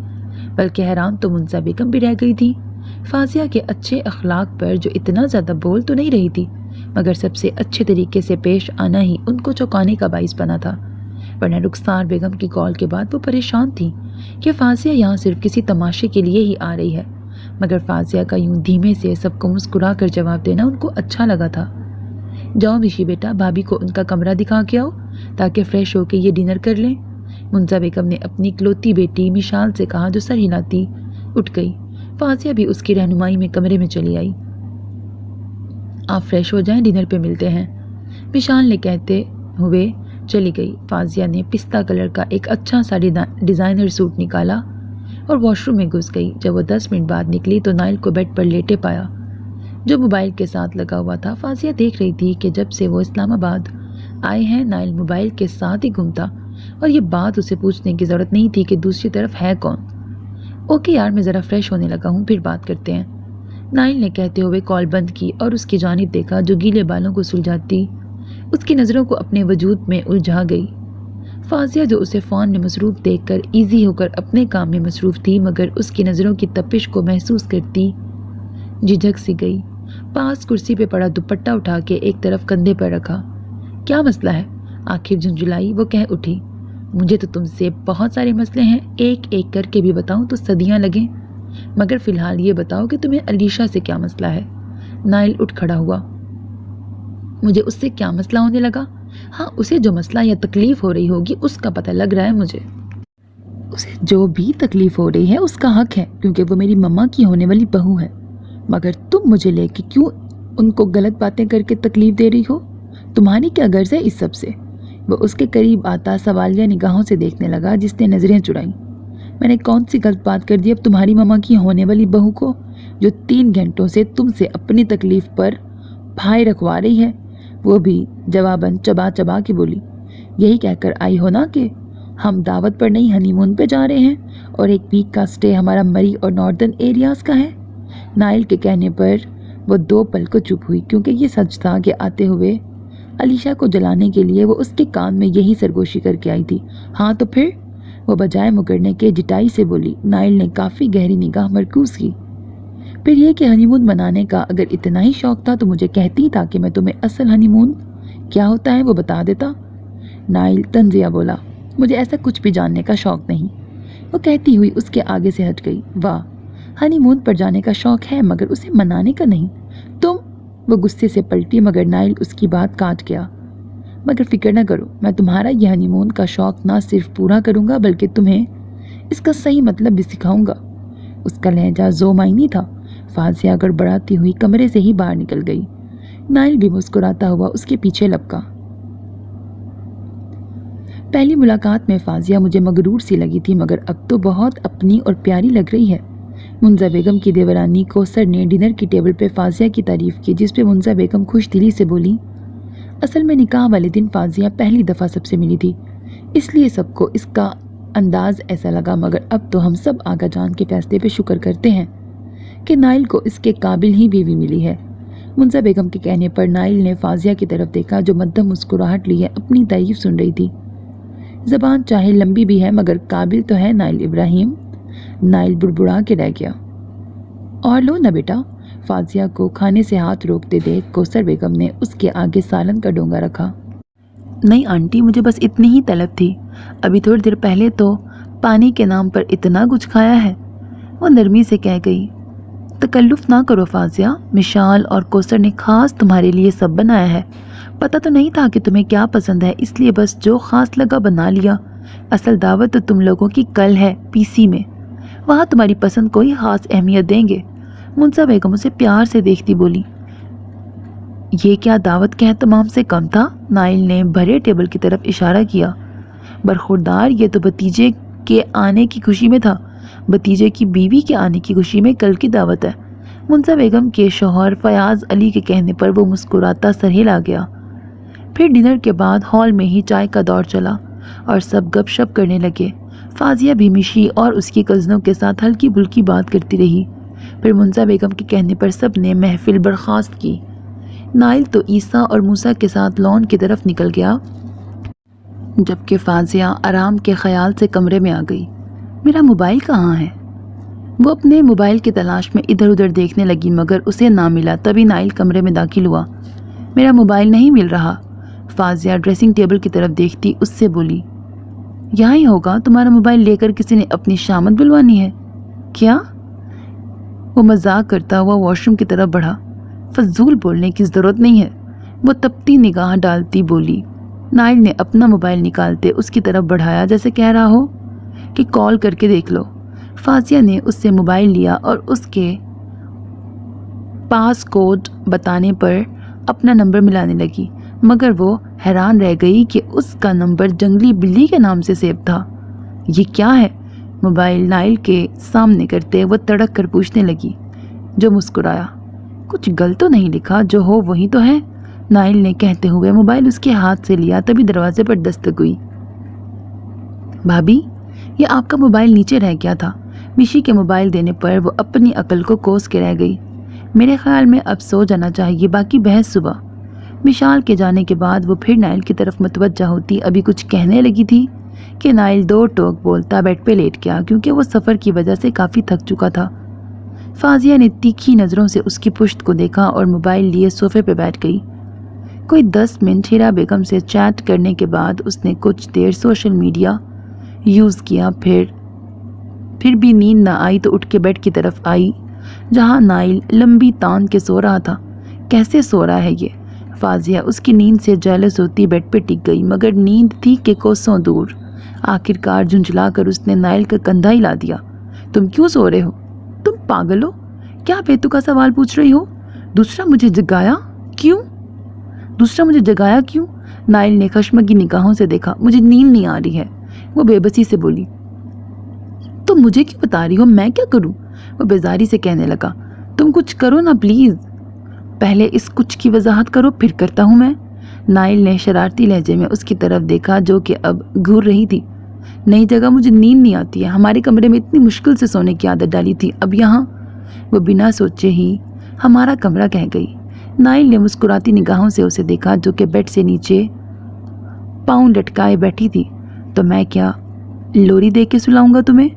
بلکہ حیران تو منصا بیگم بھی رہ گئی تھی۔ فاضیہ کے اچھے اخلاق پر جو اتنا زیادہ بول تو نہیں رہی تھی، مگر سب سے اچھے طریقے سے پیش آنا ہی ان کو چوکانے کا باعث بنا تھا۔ ورنہ رخسار بیگم کی کال کے بعد وہ پریشان تھی کہ فاضیہ یہاں صرف کسی تماشے کے لیے ہی آ رہی ہے، مگر فاضیہ کا یوں دھیمے سے سب کو مسکرا کر جواب دینا ان کو اچھا لگا تھا۔ جاؤ مشی بیٹا، بھابھی کو ان کا کمرہ دکھا کے آؤ تاکہ فریش ہو کے یہ ڈنر کر لیں۔ منصا بیگم نے اپنی اکلوتی بیٹی مشال سے کہا، جو سر ہلاتی اٹھ گئی۔ فاضیہ بھی اس کی رہنمائی میں کمرے میں چلی آئی۔ آپ فریش ہو جائیں، ڈنر پہ ملتے ہیں۔ مشال نے کہتے ہوئے چلی گئی۔ فاضیہ نے پستہ کلر کا ایک اچھا سا ڈیزائنر سوٹ نکالا اور واش روم میں گھس گئی۔ جب وہ 10 منٹ بعد نکلی تو نائل کو بیڈ پر لیٹے پایا جو موبائل کے ساتھ لگا ہوا تھا۔ فاضیہ دیکھ رہی تھی کہ جب سے وہ اسلام آباد آئے ہیں نائل موبائل کے ساتھ ہی گھومتا، اور یہ بات اسے پوچھنے کی ضرورت نہیں تھی کہ دوسری طرف ہے کون۔ اوکے یار، میں ذرا فریش ہونے لگا ہوں، پھر بات کرتے ہیں، نائل نے کہتے ہوئے کال بند کی اور اس کی جانب دیکھا جو گیلے بالوں کو سلجھاتی اس کی نظروں کو اپنے وجود میں الجھا گئی۔ فاضیہ جو اسے فون میں مصروف دیکھ کر ایزی ہو کر اپنے کام میں مصروف تھی، مگر اس کی نظروں کی تپش کو محسوس کرتی جھجک سی گئی۔ پاس کرسی پہ پڑا دوپٹہ اٹھا کے ایک طرف کندھے پر رکھا۔ کیا مسئلہ ہے؟ آخر جھنجھلائی وہ کہہ اٹھی۔ مجھے تو تم سے بہت سارے مسئلے ہیں، ایک ایک کر کے بھی بتاؤں تو صدیاں لگیں، مگر فی الحال یہ بتاؤ کہ تمہیں علیشہ سے کیا مسئلہ ہے؟ نائل اٹھ کھڑا ہوا۔ مجھے اس سے کیا مسئلہ ہونے لگا؟ ہاں، اسے جو مسئلہ یا تکلیف ہو رہی ہوگی اس کا پتہ لگ رہا ہے مجھے۔ اسے جو بھی تکلیف ہو رہی ہے اس کا حق ہے، کیونکہ وہ میری مما کی ہونے والی بہو ہے، مگر تم مجھے لے کے کیوں ان کو غلط باتیں کر کے تکلیف دے رہی ہو؟ تمہاری کیا غرض ہے اس سب سے؟ وہ اس کے قریب آتا سوالیہ نگاہوں سے دیکھنے لگا جس نے نظریں چرائیں۔ میں نے کون سی غلط بات کر دی اب تمہاری مما کی ہونے والی بہو کو، جو 3 گھنٹوں سے تم سے اپنی تکلیف پر پھائے رکھوا رہی ہے؟ وہ بھی جواباً چبا چبا کے بولی، یہی کہہ کر آئی ہو نا کہ ہم دعوت پر نہیں ہنی مون پہ جا رہے ہیں اور ایک ویک کا سٹے ہمارا مری اور ناردرن ایریاز کا ہے۔ نائل کے کہنے پر وہ 2 پل کو چپ ہوئی، کیونکہ یہ سچ تھا کہ آتے ہوئے علیشہ کو جلانے کے لیے وہ اس کے کان میں یہی سرگوشی کر کے آئی تھی۔ ہاں تو پھر؟ وہ بجائے مکرنے کے جٹائی سے بولی۔ نائل نے کافی گہری نگاہ مرکوز کی۔ پھر یہ کہ ہنی مون منانے کا اگر اتنا ہی شوق تھا تو مجھے کہتی تاکہ میں تمہیں اصل ہنی مون کیا ہوتا ہے وہ بتا دیتا۔ نائل تنزیہ بولا، مجھے ایسا کچھ بھی جاننے کا شوق نہیں۔ وہ کہتی ہوئی اس کے آگے سے ہٹ گئی۔ واہ، ہنی مون پر جانے کا شوق ہے مگر اسے منانے کا نہیں؟ تم؟ وہ غصے سے پلٹی، مگر نائل اس کی بات کاٹ گیا۔ مگر فکر نہ کرو، میں تمہارا یہ ہنی مون کا شوق نہ صرف پورا کروں گا بلکہ تمہیں اس کا صحیح مطلب بھی سکھاؤں گا۔ اس کا لہجہ ذو معنی تھا۔ فاضیہ گڑبڑاتی ہوئی کمرے سے ہی باہر نکل گئی۔ نائل بھی مسکراتا ہوا اس کے پیچھے لپکا۔ پہلی ملاقات میں فاضیہ مجھے مغرور سی لگی تھی، مگر اب تو بہت اپنی اور پیاری لگ رہی ہے۔ منزہ بیگم کی دیورانی کوثر نے ڈنر کی ٹیبل پہ فاضیہ کی تعریف کی، جس پہ منزہ بیگم خوش دلی سے بولی، اصل میں نکاح والے دن فاضیہ پہلی دفعہ سب سے ملی تھی، اس لیے سب کو اس کا انداز ایسا لگا، مگر اب تو ہم سب آقا جان کے فیصلے پہ شکر کرتے ہیں کہ نائل کو اس کے قابل ہی بیوی ملی ہے۔ منزہ بیگم کے کہنے پر نائل نے فاضیہ کی طرف دیکھا جو مدھم مسکراہٹ لیے اپنی تعریف سن رہی تھی۔ زبان چاہے لمبی بھی ہے مگر قابل تو ہے نائل ابراہیم۔ نائل بڑبڑا کے رہ گیا۔ اور لو نہ بیٹا۔ فاضیہ کو کھانے سے ہاتھ روکتے دیکھ کوثر بیگم نے اس کے آگے سالن کا ڈونگا رکھا۔ نہیں آنٹی، مجھے بس اتنی ہی طلب تھی، ابھی تھوڑی دیر پہلے تو پانی کے نام پر اتنا کچھ کھایا ہے، وہ نرمی سے کہہ گئی۔ تکلف نہ کرو فاضیہ، مشال اور کوثر نے خاص تمہارے لیے سب بنایا ہے، پتہ تو نہیں تھا کہ تمہیں کیا پسند ہے، اس لیے بس جو خاص لگا بنا لیا۔ اصل دعوت تو تم لوگوں کی کل ہے پی سی میں، وہاں تمہاری پسند کو ہی خاص اہمیت دیں گے۔ منزہ بیگم اسے پیار سے دیکھتی بولی، یہ کیا دعوت کے اہتمام سے کم تھا؟ نائل نے بھرے ٹیبل کی طرف اشارہ کیا۔ برخوردار، یہ تو بھتیجے کے آنے کی خوشی میں تھا، بھتیجے کی بیوی کے آنے کی خوشی میں کل کی دعوت ہے۔ منزہ بیگم کے شوہر فیاض علی کے کہنے پر وہ مسکراتا سرہل آ گیا۔ پھر ڈنر کے بعد ہال میں ہی چائے کا دور چلا اور سب گپ شپ کرنے لگے۔ فاضیہ بھی مشی اور اس کی کزنوں کے ساتھ ہلکی بھلکی بات کرتی رہی۔ پھر منزہ بیگم کے کہنے پر سب نے محفل برخاست کی۔ نائل تو عیسیٰ اور موسیٰ کے ساتھ لان کی طرف نکل گیا، جبکہ فاضیہ آرام کے خیال سے کمرے میں آ گئی۔ میرا موبائل کہاں ہے؟ وہ اپنے موبائل کی تلاش میں ادھر ادھر دیکھنے لگی مگر اسے نہ ملا۔ تبھی نائل کمرے میں داخل ہوا۔ میرا موبائل نہیں مل رہا۔ فاضیہ ڈریسنگ ٹیبل کی طرف دیکھتی اس سے بولی، یہاں ہی ہوگا، تمہارا موبائل لے کر کسی نے اپنی شامت بلوانی ہے کیا؟ وہ مذاق کرتا ہوا واش روم کی طرف بڑھا۔ فضول بولنے کی ضرورت نہیں ہے، وہ تپتی نگاہ ڈالتی بولی۔ نائل نے اپنا موبائل نکالتے اس کی طرف بڑھایا جیسے کہہ رہا ہو کہ کال کر کے دیکھ لو۔ فاضیہ نے اس سے موبائل لیا اور اس کے پاس کوڈ بتانے پر اپنا نمبر ملانے لگی۔ مگر وہ حیران رہ گئی کہ اس کا نمبر جنگلی بلی کے نام سے سیو تھا۔ یہ کیا ہے؟ موبائل نائل کے سامنے کرتے وہ تڑک کر پوچھنے لگی، جو مسکرایا۔ کچھ غلط تو نہیں لکھا؟ جو ہو وہی تو ہے، نائل نے کہتے ہوئے موبائل اس کے ہاتھ سے لیا۔ تبھی دروازے پر دستک ہوئی۔ بھابی، یہ آپ کا موبائل نیچے رہ گیا تھا۔ مشی کے موبائل دینے پر وہ اپنی عقل کو کوس کے رہ گئی۔ میرے خیال میں اب سو جانا چاہیے، باقی بحث صبح۔ مشال کے جانے کے بعد وہ پھر نائل کی طرف متوجہ ہوتی، ابھی کچھ کہنے لگی تھی کہ نائل دو ٹوک بولتا بیڈ پہ لیٹ گیا، کیونکہ وہ سفر کی وجہ سے کافی تھک چکا تھا۔ فاضیہ نے تیکھی نظروں سے اس کی پشت کو دیکھا اور موبائل لیے صوفے پہ بیٹھ گئی۔ کوئی 10 منٹ ہیرا بیگم سے چیٹ کرنے کے بعد اس نے کچھ دیر سوشل میڈیا یوز کیا، پھر بھی نیند نہ آئی تو اٹھ کے بیڈ کی طرف آئی جہاں نائل لمبی تان کے سو رہا تھا۔ کیسے سو رہا ہے یہ؟ فاضیہ اس کی نیند سے جیلس ہوتی بیڈ پہ ٹک گئی، مگر نیند تھی کہ کوسوں دور۔ آخرکار جھنجھلا کر اس نے نائل کا کندھا ہلا دیا۔ تم کیوں سو رہے ہو؟ تم پاگل ہو کیا؟ بیتو کا سوال پوچھ رہی ہو؟ دوسرا مجھے جگایا کیوں؟ نائل نے خشمگی نگاہوں سے دیکھا۔ مجھے نیند نہیں آ رہی ہے، وہ بے بسی سے بولی۔ تم مجھے کیوں بتا رہی ہو؟ میں کیا کروں؟ وہ بیزاری سے کہنے لگا۔ تم کچھ کرو نا پلیز۔ پہلے اس کچھ کی وضاحت کرو، پھر کرتا ہوں میں۔ نائل نے شرارتی لہجے میں اس کی طرف دیکھا جو کہ اب گھور رہی تھی۔ نئی جگہ مجھے نیند نہیں آتی ہے، ہمارے کمرے میں اتنی مشکل سے سونے کی عادت ڈالی تھی، اب یہاں؟ وہ بنا سوچے ہی ہمارا کمرہ کہہ گئی۔ نائل نے مسکراتی نگاہوں سے اسے دیکھا جو کہ بیڈ سے نیچے پاؤں لٹکائے بیٹھی تھی۔ تو میں کیا لوری دے کے سلاؤں گا تمہیں؟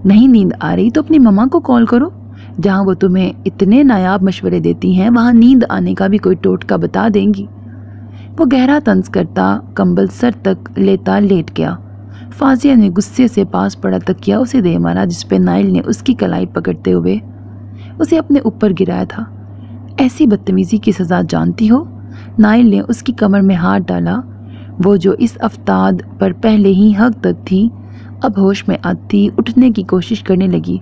نہیں نیند آ رہی تو اپنی مما کو کال کرو، جہاں وہ تمہیں اتنے نایاب مشورے دیتی ہیں وہاں نیند آنے کا بھی کوئی ٹوٹکا بتا دیں گی۔ وہ گہرا طنز کرتا کمبل سر تک لیتا لیٹ گیا۔ فاضیہ نے غصے سے پاس پڑا تکیا اسے دے مارا، جس پہ نائل نے اس کی کلائی پکڑتے ہوئے اسے اپنے اوپر گرایا تھا۔ ایسی بدتمیزی کی سزا جانتی ہو؟ نائل نے اس کی کمر میں ہاتھ ڈالا۔ وہ جو اس افتاد پر پہلے ہی حق تک تھی اب ہوش میں آتی اٹھنے کی کوشش کرنے لگی،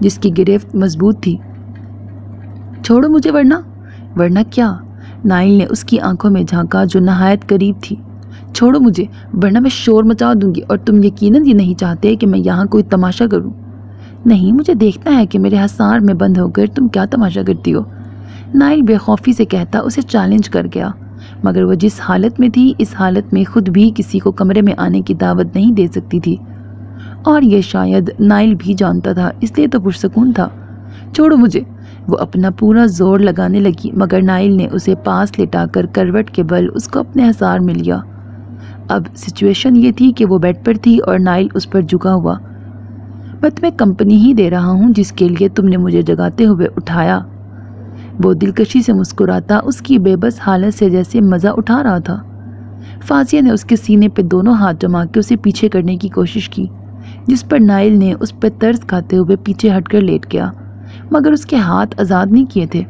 جس کی گرفت مضبوط تھی۔ چھوڑو مجھے ورنہ کیا؟ نائل نے اس کی آنکھوں میں جھانکا جو نہایت قریب تھی۔ چھوڑو مجھے ورنہ میں شور مچا دوں گی، اور تم یقیناً یہ نہیں چاہتے کہ میں یہاں کوئی تماشا کروں۔ نہیں، مجھے دیکھنا ہے کہ میرے حصار میں بند ہو کر تم کیا تماشا کرتی ہو، نائل بے خوفی سے کہتا اسے چیلنج کر گیا۔ مگر وہ جس حالت میں تھی اس حالت میں خود بھی کسی کو کمرے میں آنے کی دعوت نہیں دے سکتی تھی، اور یہ شاید نائل بھی جانتا تھا، اس لیے تو پرسکون تھا۔ چھوڑو مجھے، وہ اپنا پورا زور لگانے لگی، مگر نائل نے اسے پاس لٹا کر کروٹ کے بل اس کو اپنے حصار میں لیا۔ اب سچویشن یہ تھی کہ وہ بیڈ پر تھی اور نائل اس پر جھکا ہوا۔ میں تمہیں کمپنی ہی دے رہا ہوں جس کے لیے تم نے مجھے جگاتے ہوئے اٹھایا۔ وہ دلکشی سے مسکراتا اس کی بے بس حالت سے جیسے مزہ اٹھا رہا تھا۔ فاضیہ نے اس کے سینے پہ دونوں ہاتھ جما کے اسے پیچھے کرنے کی کوشش کی، جس پر نائل نے اس پہ ترس کھاتے ہوئے پیچھے ہٹ کر لیٹ گیا، مگر اس کے ہاتھ آزاد نہیں کیے تھے۔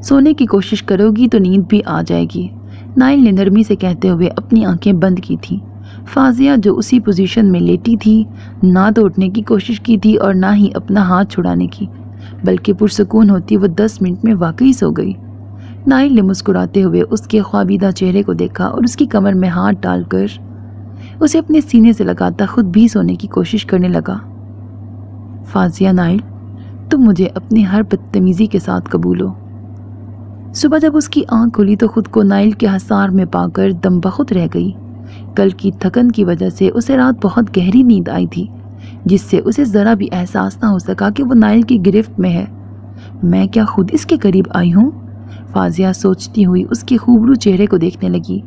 سونے کی کوشش کرو گی تو نیند بھی آ جائے گی، نائل نے نرمی سے کہتے ہوئے اپنی آنکھیں بند کی تھیں۔ فاضیہ جو اسی پوزیشن میں لیٹی تھی، نہ تو اٹھنے کی کوشش کی تھی اور نہ ہی اپنا ہاتھ چھڑانے کی، بلکہ پرسکون ہوتی وہ 10 منٹ میں واقعی سو گئی۔ نائل نے مسکراتے ہوئے اس کے خوابیدہ چہرے کو دیکھا اور اس کی کمر میں ہاتھ ڈال کر اسے اپنے سینے سے لگاتا خود بھی سونے کی کوشش کرنے لگا۔ فاضیہ، نائل، تم مجھے اپنی ہر بدتمیزی کے ساتھ قبولو۔ صبح جب اس کی آنکھ کھلی تو خود کو نائل کے حصار میں پا کر دم بخود رہ گئی۔ کل کی تھکن کی وجہ سے اسے رات بہت گہری نیند آئی تھی، جس سے اسے ذرا بھی احساس نہ ہو سکا کہ وہ نائل کی گرفت میں ہے۔ میں کیا خود اس کے قریب آئی ہوں؟ فاضیہ سوچتی ہوئی اس کے خوبرو چہرے کو دیکھنے لگی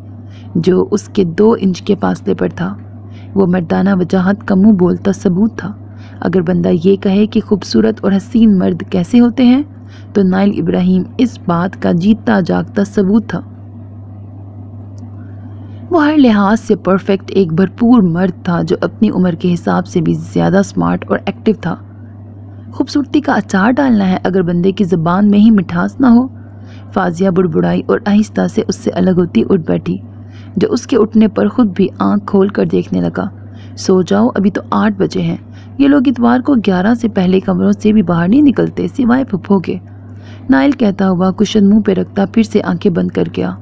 جو اس کے 2 انچ کے فاصلے پر تھا۔ وہ مردانہ وجاہت کا منہ بولتا ثبوت تھا۔ اگر بندہ یہ کہے کہ خوبصورت اور حسین مرد کیسے ہوتے ہیں تو نائل ابراہیم اس بات کا جیتا جاگتا ثبوت تھا۔ وہ ہر لحاظ سے پرفیکٹ ایک بھرپور مرد تھا جو اپنی عمر کے حساب سے بھی زیادہ سمارٹ اور ایکٹیو تھا۔ خوبصورتی کا اچار ڈالنا ہے اگر بندے کی زبان میں ہی مٹھاس نہ ہو۔ فاضیہ بڑبڑائی اور آہستہ سے اس سے الگ ہوتی اٹھ بیٹھی، جو اس کے اٹھنے پر خود بھی آنکھ کھول کر دیکھنے لگا۔ سو جاؤ، ابھی تو 8 بجے ہیں۔ یہ لوگ اتوار کو 11 سے پہلے کمروں سے بھی باہر نہیں نکلتے سوائے پھپھو کے۔ نائل کہتا ہوا کشن منہ پہ رکھتا پھر سے آنکھیں بند کر گیا۔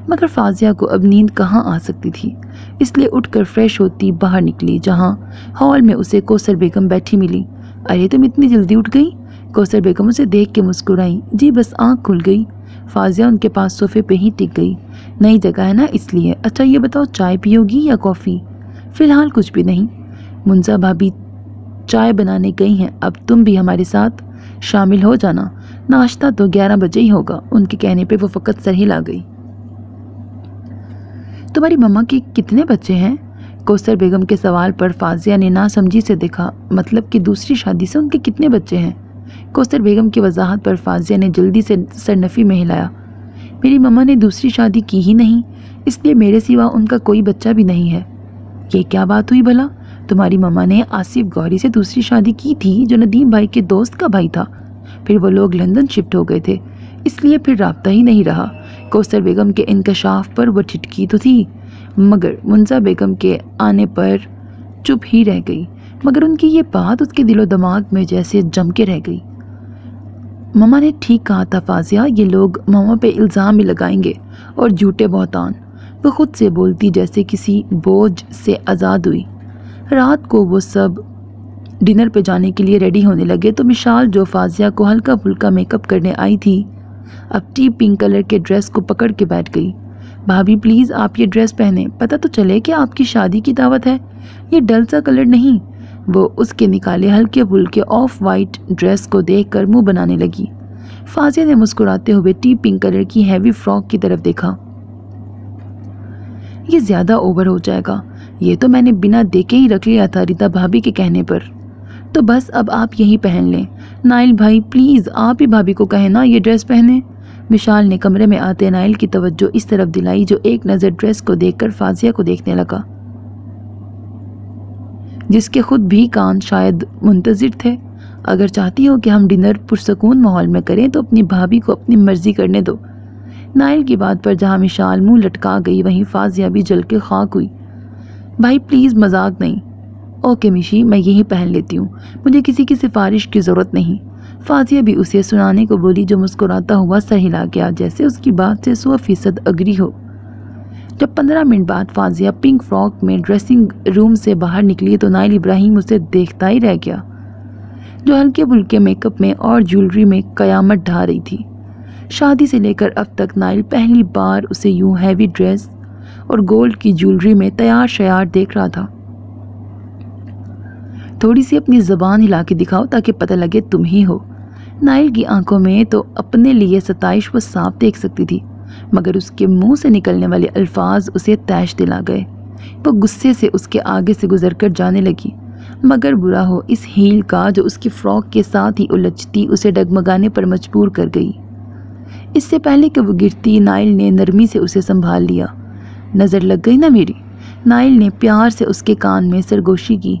مگر فاضیہ کو اب نیند کہاں آ سکتی تھی، اس لیے اٹھ کر فریش ہوتی باہر نکلی، جہاں ہال میں اسے کوثر بیگم بیٹھی ملی۔ ارے تم اتنی جلدی اٹھ گئی؟ کوثر بیگم اسے دیکھ کے مسکرائی۔ جی بس آنکھ کھل گئی۔ فاضیہ ان کے پاس صوفے پہ ہی ٹک گئی۔ نئی جگہ ہے نا اس لیے۔ اچھا یہ بتاؤ چائے پیو گی یا کافی؟ فی الحال کچھ بھی نہیں، منزا بھابی چائے بنانے گئی ہیں، اب تم بھی ہمارے ساتھ شامل ہو جانا، ناشتہ تو 11 بجے ہی ہوگا۔ ان کے کہنے پہ وہ فقط سر ہلا گئی۔ تمہاری مما کے کتنے بچے ہیں؟ کوثر بیگم کے سوال پر فاضیہ نے ناسمجھی سے دیکھا۔ مطلب کہ دوسری شادی سے ان کے کتنے بچے ہیں؟ کوثر بیگم کی وضاحت پر فاضیہ نے جلدی سے سرنفی میں ہلایا۔ میری مما نے دوسری شادی کی ہی نہیں، اس لیے میرے سوا ان کا کوئی بچہ بھی نہیں ہے۔ یہ کیا بات ہوئی بھلا؟ تمہاری مما نے آصف گوری سے دوسری شادی کی تھی جو ندیم بھائی کے دوست کا بھائی تھا، پھر وہ لوگ لندن شفٹ ہو گئے تھے، اس لیے پھر رابطہ ہی نہیں رہا۔ کوثر بیگم کے انکشاف پر وہ ٹھٹکی تو تھی، مگر منزا بیگم کے آنے پر چپ ہی رہ گئی۔ مگر ان کی یہ بات اس کے دل و دماغ میں جیسے جم کے رہ گئی۔ مما نے ٹھیک کہا تھا فاضیہ، یہ لوگ مما پہ الزام بھی لگائیں گے اور جھوٹے بہتان۔ وہ خود سے بولتی جیسے کسی بوجھ سے آزاد ہوئی۔ رات کو وہ سب ڈنر پہ جانے کے لیے ریڈی ہونے لگے تو مشال جو فاضیہ کو ہلکا پھلکا میک اپ کرنے آئی تھی اب ٹی پنک کلر کے ڈریس کو پکڑ کے بیٹھ گئی۔ بھابھی پلیز آپ یہ ڈریس پہنیں، پتہ تو چلے کہ آپ کی شادی کی دعوت ہے، یہ ڈل سا کلر نہیں۔ وہ اس کے نکالے ہلکے پھلکے آف وائٹ ڈریس کو دیکھ کر منہ بنانے لگی۔ فاضیہ نے مسکراتے ہوئے ٹی پنک کلر کی ہیوی فراک کی طرف دیکھا۔ یہ زیادہ اوور ہو جائے گا، یہ تو میں نے بنا دیکھے ہی رکھ لیا تھا ریتا بھابھی کے کہنے پر۔ تو بس اب آپ یہی پہن لیں۔ نائل بھائی پلیز آپ ہی بھابھی کو کہیں نا یہ ڈریس پہنے۔ مشال نے کمرے میں آتے نائل کی توجہ اس طرف دلائی جو ایک نظر ڈریس کو دیکھ کر فاضیہ کو دیکھنے لگا، جس کے خود بھی کان شاید منتظر تھے۔ اگر چاہتی ہو کہ ہم ڈنر پرسکون ماحول میں کریں تو اپنی بھابھی کو اپنی مرضی کرنے دو۔ نائل کی بات پر جہاں مشال منہ لٹکا گئی وہیں فاضیہ بھی جل کے خاک ہوئی۔ بھائی پلیز مذاق نہیں۔ اوکے مشی میں یہی پہن لیتی ہوں، مجھے کسی کی سفارش کی ضرورت نہیں۔ فاضیہ بھی اسے سنانے کو بولی جو مسکراتا ہوا سر ہلا گیا جیسے اس کی بات سے 100% اگری ہو۔ جب 15 منٹ بعد فاضیہ پنک فراک میں ڈریسنگ روم سے باہر نکلی تو نائل ابراہیم اسے دیکھتا ہی رہ گیا، جو ہلکے پھلکے میک اپ میں اور جیولری میں قیامت ڈھا رہی تھی۔ شادی سے لے کر اب تک نائل پہلی بار اسے یوں ہیوی ڈریس اور گولڈ کی جیولری میں تیار شیار دیکھ رہا تھا۔ تھوڑی سی اپنی زبان ہلا کے دکھاؤ تاکہ پتہ لگے تم ہی ہو۔ نائل کی آنکھوں میں تو اپنے لیے ستائش وہ صاف دیکھ سکتی تھی، مگر اس کے منہ سے نکلنے والے الفاظ اسے طیش دلا گئے۔ وہ غصے سے اس کے آگے سے گزر کر جانے لگی، مگر برا ہو اس ہیل کا جو اس کی فراک کے ساتھ ہی الجھتی اسے ڈگمگانے پر مجبور کر گئی۔ اس سے پہلے کہ وہ گرتی نائل نے نرمی سے اسے سنبھال لیا۔ نظر لگ گئی نا میری؟ نائل نے پیار سے اس کے کان میں سرگوشی کی۔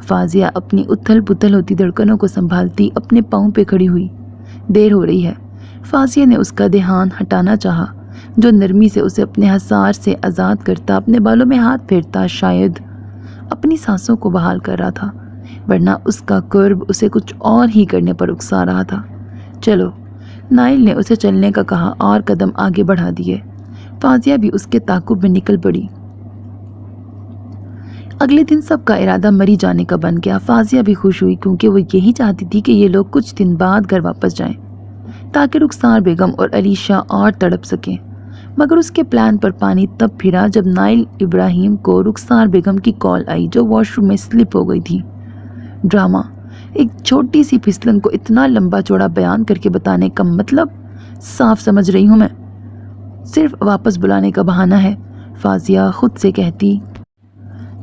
فاضیہ اپنی اتھل پتھل ہوتی دھڑکنوں کو سنبھالتی اپنے پاؤں پہ کھڑی ہوئی۔ دیر ہو رہی ہے۔ فاضیہ نے اس کا دھیان ہٹانا چاہا جو نرمی سے اسے اپنے حصار سے آزاد کرتا، اپنے بالوں میں ہاتھ پھیرتا، شاید اپنی سانسوں کو بحال کر رہا تھا، ورنہ اس کا قرب اسے کچھ اور ہی کرنے پر اکسا رہا تھا۔ چلو، نائل نے اسے چلنے کا کہا اور قدم آگے بڑھا دیے۔ فاضیہ بھی اس کے تعاقب میں نکل پڑی۔ اگلے دن سب کا ارادہ مری جانے کا بن گیا۔ فاضیہ بھی خوش ہوئی کیونکہ وہ یہی چاہتی تھی کہ یہ لوگ کچھ دن بعد گھر واپس جائیں تاکہ رخسار بیگم اور علیشہ اور تڑپ سکیں۔ مگر اس کے پلان پر پانی تب پھرا جب نائل ابراہیم کو رخسار بیگم کی کال آئی جو واش روم میں سلپ ہو گئی تھی۔ ڈرامہ، ایک چھوٹی سی پھسلن کو اتنا لمبا چوڑا بیان کر کے بتانے کا مطلب صاف سمجھ رہی ہوں میں، صرف واپس بلانے کا بہانہ ہے، فاضیہ خود سے کہتی۔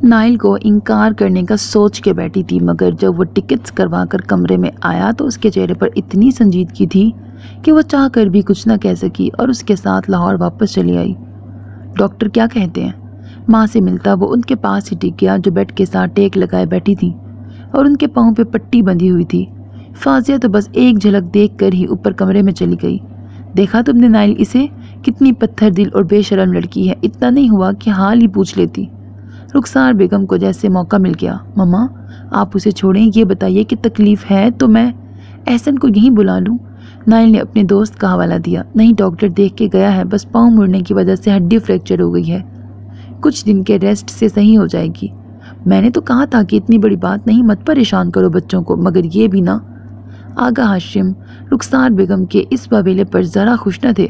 نائل کو انکار کرنے کا سوچ کے بیٹھی تھی، مگر جب وہ ٹکٹس کروا کر کمرے میں آیا تو اس کے چہرے پر اتنی سنجیدگی تھی کہ وہ چاہ کر بھی کچھ نہ کہہ سکی اور اس کے ساتھ لاہور واپس چلی آئی۔ ڈاکٹر کیا کہتے ہیں؟ ماں سے ملتا وہ ان کے پاس ہی ٹک گیا جو بیڈ کے ساتھ ٹیک لگائے بیٹھی تھی اور ان کے پاؤں پہ پٹی بندھی ہوئی تھی۔ فاضیہ تو بس ایک جھلک دیکھ کر ہی اوپر کمرے میں چلی گئی۔ دیکھا تم نے نائل اسے؟ کتنی پتھر دل اور بے شرم لڑکی ہے، اتنا نہیں ہوا کہ حال ہی پوچھ لیتی۔ رخسار بیگم کو جیسے موقع مل گیا۔ مما آپ اسے چھوڑیں، یہ بتائیے کہ تکلیف ہے تو میں احسن کو یہیں بلا لوں۔ نائل نے اپنے دوست کا حوالہ دیا۔ نہیں ڈاکٹر دیکھ کے گیا ہے، بس پاؤں مڑنے کی وجہ سے ہڈی فریکچر ہو گئی ہے، کچھ دن کے ریسٹ سے صحیح ہو جائے گی۔ میں نے تو کہا تھا کہ اتنی بڑی بات نہیں، مت پریشان کرو بچوں کو، مگر یہ بھی نہ۔ آغا ہاشم رخسار بیگم کے اس واویلے پر ذرا خوش نہ تھے۔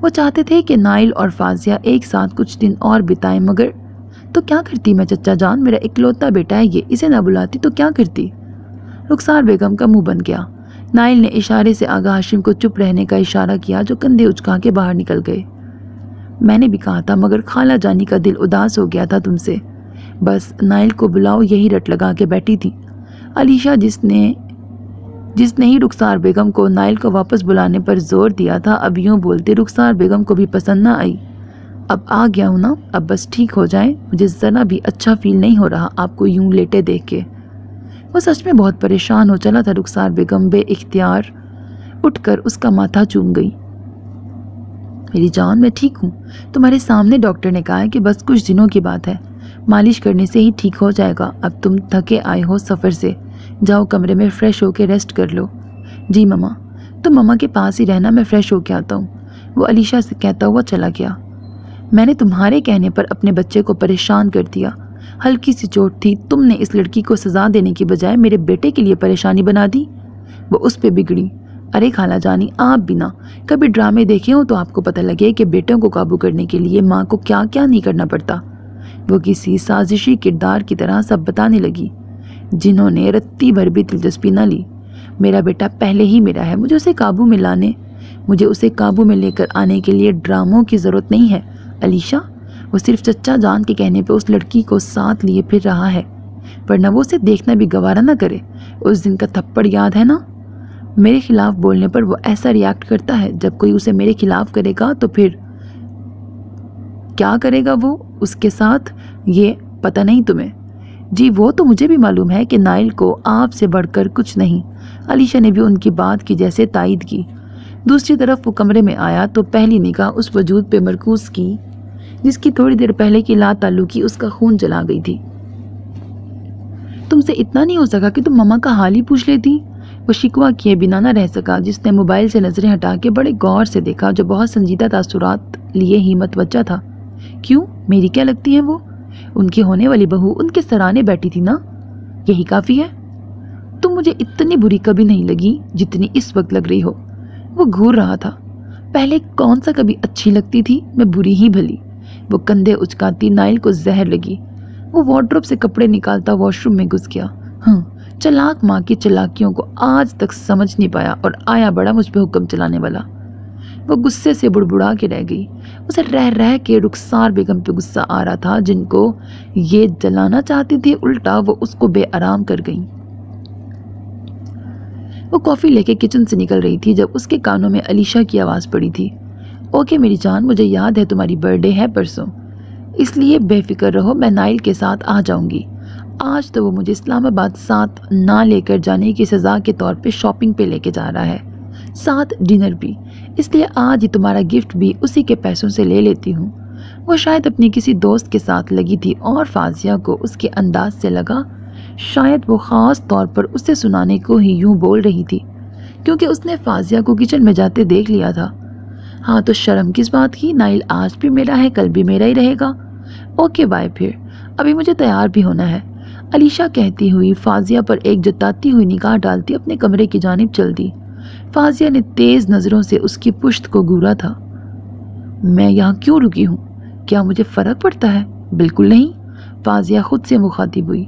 وہ چاہتے تھے کہ نائل اور فاضیہ ایک ساتھ کچھ دن اور بتائیں، مگر تو کیا کرتی میں چچا جان، میرا اکلوتا بیٹا ہے یہ، اسے نہ بلاتی تو کیا کرتی؟ رخسار بیگم کا منہ بن گیا۔ نائل نے اشارے سے آغا ہاشم کو چپ رہنے کا اشارہ کیا، جو کندھے اچکا کے باہر نکل گئے۔ میں نے بھی کہا تھا، مگر خالہ جانی کا دل اداس ہو گیا تھا تم سے۔ بس نائل کو بلاؤ، یہی رٹ لگا کے بیٹھی تھی۔ علیشہ جس نے ہی رخسار بیگم کو نائل کو واپس بلانے پر زور دیا تھا، اب یوں بولتے رخسار بیگم کو بھی پسند نہ آئی۔ اب آ گیا ہوں نا، اب بس ٹھیک ہو جائے، مجھے ذرا بھی اچھا فیل نہیں ہو رہا آپ کو یوں لیٹے دیکھ کے۔ وہ سچ میں بہت پریشان ہو چلا تھا۔ رخسار بیگم بے اختیار اٹھ کر اس کا ماتھا چوم گئی۔ میری جان میں ٹھیک ہوں، تمہارے سامنے ڈاکٹر نے کہا ہے کہ بس کچھ دنوں کی بات ہے، مالش کرنے سے ہی ٹھیک ہو جائے گا۔ اب تم تھکے آئے ہو سفر سے، جاؤ کمرے میں فریش ہو کے ریسٹ کر لو۔ جی مما، تم مما کے پاس ہی رہنا، میں فریش ہو کے آتا ہوں، وہ علیشہ سے کہتا ہوا چلا گیا۔ میں نے تمہارے کہنے پر اپنے بچے کو پریشان کر دیا، ہلکی سی چوٹ تھی، تم نے اس لڑکی کو سزا دینے کی بجائے میرے بیٹے کے لیے پریشانی بنا دی، وہ اس پہ بگڑی۔ ارے خالہ جانی، آپ بھی نہ کبھی ڈرامے دیکھے ہوں تو آپ کو پتہ لگے کہ بیٹوں کو قابو کرنے کے لیے ماں کو کیا کیا نہیں کرنا پڑتا۔ وہ کسی سازشی کردار کی طرح سب بتانے لگی، جنہوں نے رتی بھر بھی دلچسپی نہ لی۔ میرا بیٹا پہلے ہی میرا ہے، مجھے اسے قابو میں لے کر آنے کے لیے ڈراموں کی ضرورت نہیں ہے۔ علیشہ، وہ صرف چچا جان کے کہنے پہ اس لڑکی کو ساتھ لیے پھر رہا ہے، ورنہ وہ اسے دیکھنا بھی گوارا نہ کرے۔ اس دن کا تھپڑ یاد ہے نا؟ میرے خلاف بولنے پر وہ ایسا ریاکٹ کرتا ہے، جب کوئی اسے میرے خلاف کرے گا تو پھر کیا کرے گا وہ اس کے ساتھ، یہ پتہ نہیں تمہیں؟ جی وہ تو مجھے بھی معلوم ہے کہ نائل کو آپ سے بڑھ کر کچھ نہیں۔ علیشہ نے بھی ان کی بات کی جیسے تائید کی۔ دوسری طرف وہ کمرے میں آیا تو پہلی نگاہ اس وجود پہ مرکوز کی جس کی تھوڑی دیر پہلے کی لا تعلقی اس کا خون جلا گئی تھی۔ تم سے اتنا نہیں ہو سکا کہ تم مما کا حال ہی پوچھ لیتی؟ وہ شکوہ کیے بنا نہ رہ سکا۔ جس نے موبائل سے نظریں ہٹا کے بڑے غور سے دیکھا، جو بہت سنجیدہ تاثرات لیے ہی متوجہ تھا۔ کیوں، میری کیا لگتی ہیں وہ؟ ان کی ہونے والی بہو ان کے سرانے بیٹھی تھی نا، یہی کافی ہے۔ تم مجھے اتنی بری کبھی نہیں لگی جتنی اس وقت لگ رہی ہو۔ وہ گھور رہا تھا، پہلے کون سا کبھی اچھی لگتی تھی میں، بری ہی بھلی۔ وہ کندھے اچکاتی، نائل کو زہر لگی۔ وہ وارڈروب سے کپڑے نکالتا واش روم میں گھس گیا۔ چلاک ماں کی چلاکیوں کو آج تک سمجھ نہیں پایا، اور آیا بڑا مجھ پہ حکم چلانے والا۔ وہ غصے سے بڑبڑا کے رہ گئی۔ اسے رہ کے رخسار بیگم پہ غصہ آ رہا تھا، جن کو یہ جلانا چاہتی تھی، الٹا وہ اس کو بے آرام کر گئیں۔ وہ کافی لے کے کچن سے نکل رہی تھی جب اس کے کانوں میں علیشہ کی آواز پڑی تھی۔ اوکے میری جان، مجھے یاد ہے تمہاری برتھ ڈے ہے پرسوں، اس لیے بے فکر رہو، میں نائل کے ساتھ آ جاؤں گی۔ آج تو وہ مجھے اسلام آباد ساتھ نہ لے کر جانے کی سزا کے طور پہ شاپنگ پہ لے کے جا رہا ہے، ساتھ ڈنر بھی، اس لیے آج ہی تمہارا گفٹ بھی اسی کے پیسوں سے لے لیتی ہوں۔ وہ شاید اپنی کسی دوست کے ساتھ لگی تھی، اور فاضیہ کو اس کے انداز سے لگا شاید وہ خاص طور پر اسے سنانے کو ہی یوں بول رہی تھی، کیونکہ اس نے فاضیہ کو کچن میں جاتے دیکھ لیا تھا۔ ہاں تو شرم کس بات کی، نائل آج بھی میرا ہے، کل بھی میرا ہی رہے گا۔ اوکے بائے، پھر ابھی مجھے تیار بھی ہونا ہے، علیشہ کہتی ہوئی فاضیہ پر ایک جتاتی ہوئی نگاہ ڈالتی اپنے کمرے کی جانب چل دی۔ فاضیہ نے تیز نظروں سے اس کی پشت کو گھورا تھا۔ میں یہاں کیوں رکی ہوں؟ کیا مجھے فرق پڑتا ہے؟ بالکل نہیں، فاضیہ خود سے مخاطب ہوئی،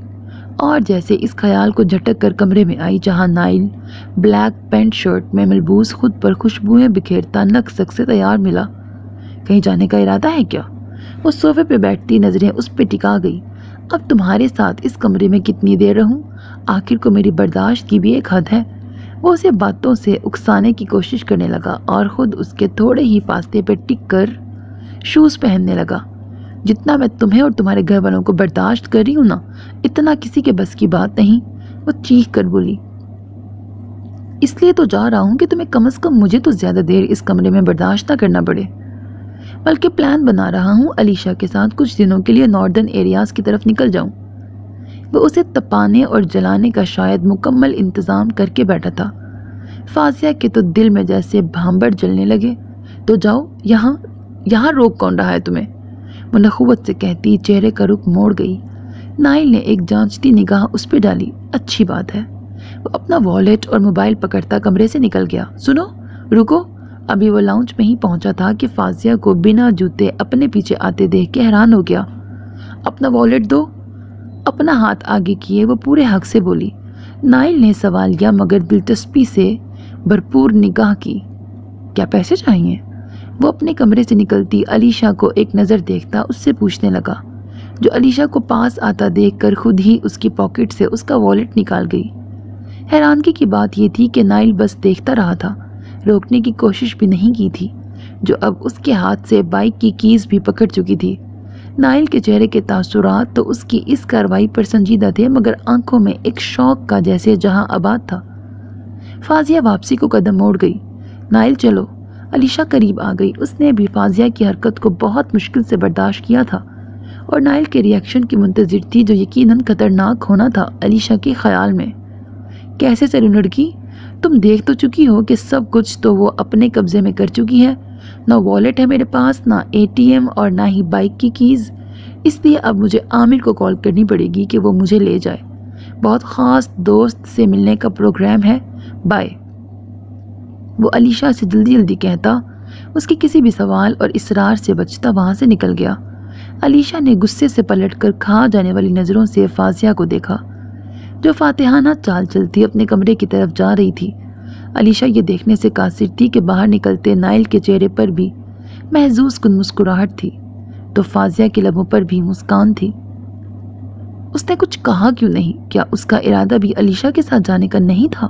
اور جیسے اس خیال کو جھٹک کر کمرے میں آئی جہاں نائل بلیک پینٹ شرٹ میں ملبوس خود پر خوشبوئیں بکھیرتا نک سک سے تیار ملا۔ کہیں جانے کا ارادہ ہے کیا؟ وہ صوفے پہ بیٹھتی نظریں اس پہ ٹکا گئی۔ اب تمہارے ساتھ اس کمرے میں کتنی دیر رہوں؟ آخر کو میری برداشت کی بھی ایک حد ہے۔ وہ اسے باتوں سے اکسانے کی کوشش کرنے لگا اور خود اس کے تھوڑے ہی فاصلے پہ ٹک کر شوز پہننے لگا۔ جتنا میں تمہیں اور تمہارے گھر والوں کو برداشت کر رہی ہوں نا، اتنا کسی کے بس کی بات نہیں، وہ چیخ کر بولی۔ اس لیے تو جا رہا ہوں کہ تمہیں کم از کم مجھے تو زیادہ دیر اس کمرے میں برداشت نہ کرنا پڑے، بلکہ پلان بنا رہا ہوں علیشہ کے ساتھ کچھ دنوں کے لیے ناردرن ایریاز کی طرف نکل جاؤں۔ وہ اسے تپانے اور جلانے کا شاید مکمل انتظام کر کے بیٹھا تھا۔ فاضیہ کے تو دل میں جیسے بھانبڑ جلنے لگے۔ تو جاؤ، یہاں روک کون رہا ہے تمہیں؟ وہ نخوت سے کہتی چہرے کا رخ موڑ گئی۔ نائل نے ایک جانچتی نگاہ اس پہ ڈالی۔ اچھی بات ہے۔ وہ اپنا والیٹ اور موبائل پکڑتا کمرے سے نکل گیا۔ سنو، رکو۔ ابھی وہ لاؤنج میں ہی پہنچا تھا کہ فاضیہ کو بنا جوتے اپنے پیچھے آتے دیکھ کے حیران ہو گیا۔ اپنا والیٹ دو۔ اپنا ہاتھ آگے کیے وہ پورے حق سے بولی۔ نائل نے سوال کیا مگر دلچسپی سے بھرپور نگاہ کی۔ کیا پیسے چاہیے؟ وہ اپنے کمرے سے نکلتی علیشا کو ایک نظر دیکھتا اس سے پوچھنے لگا، جو علیشا کو پاس آتا دیکھ کر خود ہی اس کی پاکٹ سے اس کا والیٹ نکال گئی۔ حیرانگی کی بات یہ تھی کہ نائل بس دیکھتا رہا تھا، روکنے کی کوشش بھی نہیں کی تھی، جو اب اس کے ہاتھ سے بائک کی کیز بھی پکڑ چکی تھی۔ نائل کے چہرے کے تاثرات تو اس کی اس کارروائی پر سنجیدہ تھے مگر آنکھوں میں ایک شوق کا جیسے جہاں آباد تھا۔ فاضیہ واپسی کو قدم موڑ گئی۔ نائل چلو۔ علیشا قریب آ گئی۔ اس نے بھی فاضیہ کی حرکت کو بہت مشکل سے برداشت کیا تھا اور نائل کے ری ایکشن کی منتظر تھی جو یقیناً خطرناک ہونا تھا علیشا کے خیال میں۔ کیسے چلوں لڑکی؟ تم دیکھ تو چکی ہو کہ سب کچھ تو وہ اپنے قبضے میں کر چکی ہے۔ نہ والیٹ ہے میرے پاس، نہ اے ٹی ایم اور نہ ہی بائک کی کیز۔ اس لیے اب مجھے عامر کو کال کرنی پڑے گی کہ وہ مجھے لے جائے۔ بہت خاص دوست سے ملنے کا پروگرام ہے، بائے۔ وہ علیشا سے جلدی جلدی کہتا، اس کے کسی بھی سوال اور اصرار سے بچتا وہاں سے نکل گیا۔ علیشا نے غصے سے پلٹ کر کھا جانے والی نظروں سے فاضیہ کو دیکھا، جو فاتحانہ چال چلتی اپنے کمرے کی طرف جا رہی تھی۔ علیشا یہ دیکھنے سے قاصر تھی کہ باہر نکلتے نائل کے چہرے پر بھی محظوظ کن مسکراہٹ تھی، تو فاضیہ کے لبوں پر بھی مسکان تھی۔ اس نے کچھ کہا کیوں نہیں؟ کیا اس کا ارادہ بھی علیشا کے ساتھ جانے کا نہیں تھا؟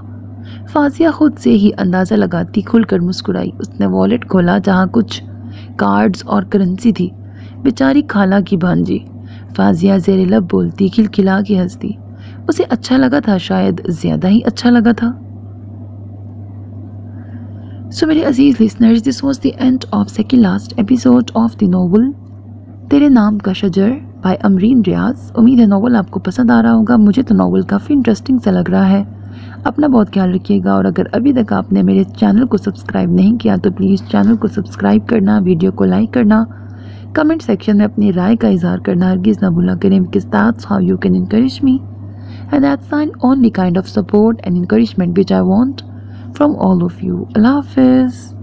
فاضیہ خود سے ہی اندازہ لگاتی کھل کر مسکرائی۔ اس نے والیٹ کھولا جہاں کچھ کارڈز اور کرنسی تھی۔ بیچاری خالہ کی بھانجی، فاضیہ زیر لب بولتی، کھلکھلا کے ہنستی۔ اسے اچھا لگا تھا، شاید زیادہ ہی اچھا لگا تھا۔ سو میرے عزیز listeners, this was the end of second last episode of the novel تیرے نام کا شجر بائی امرین ریاض۔ امید ہے ناول آپ کو پسند آ رہا ہوگا۔ مجھے تو ناول کافی انٹرسٹنگ سا لگ رہا ہے۔ اپنا بہت خیال رکھیے گا، اور اگر ابھی تک آپ نے میرے چینل کو سبسکرائب نہیں کیا تو پلیز چینل کو سبسکرائب کرنا، ویڈیو کو لائک کرنا، کمنٹ سیکشن میں اپنی رائے کا اظہار کرنا ہرگز نہ بھولا کریں، because that's how you can encourage me and that's the only kind of support and encouragement which I want from all of you. Allah Hafiz.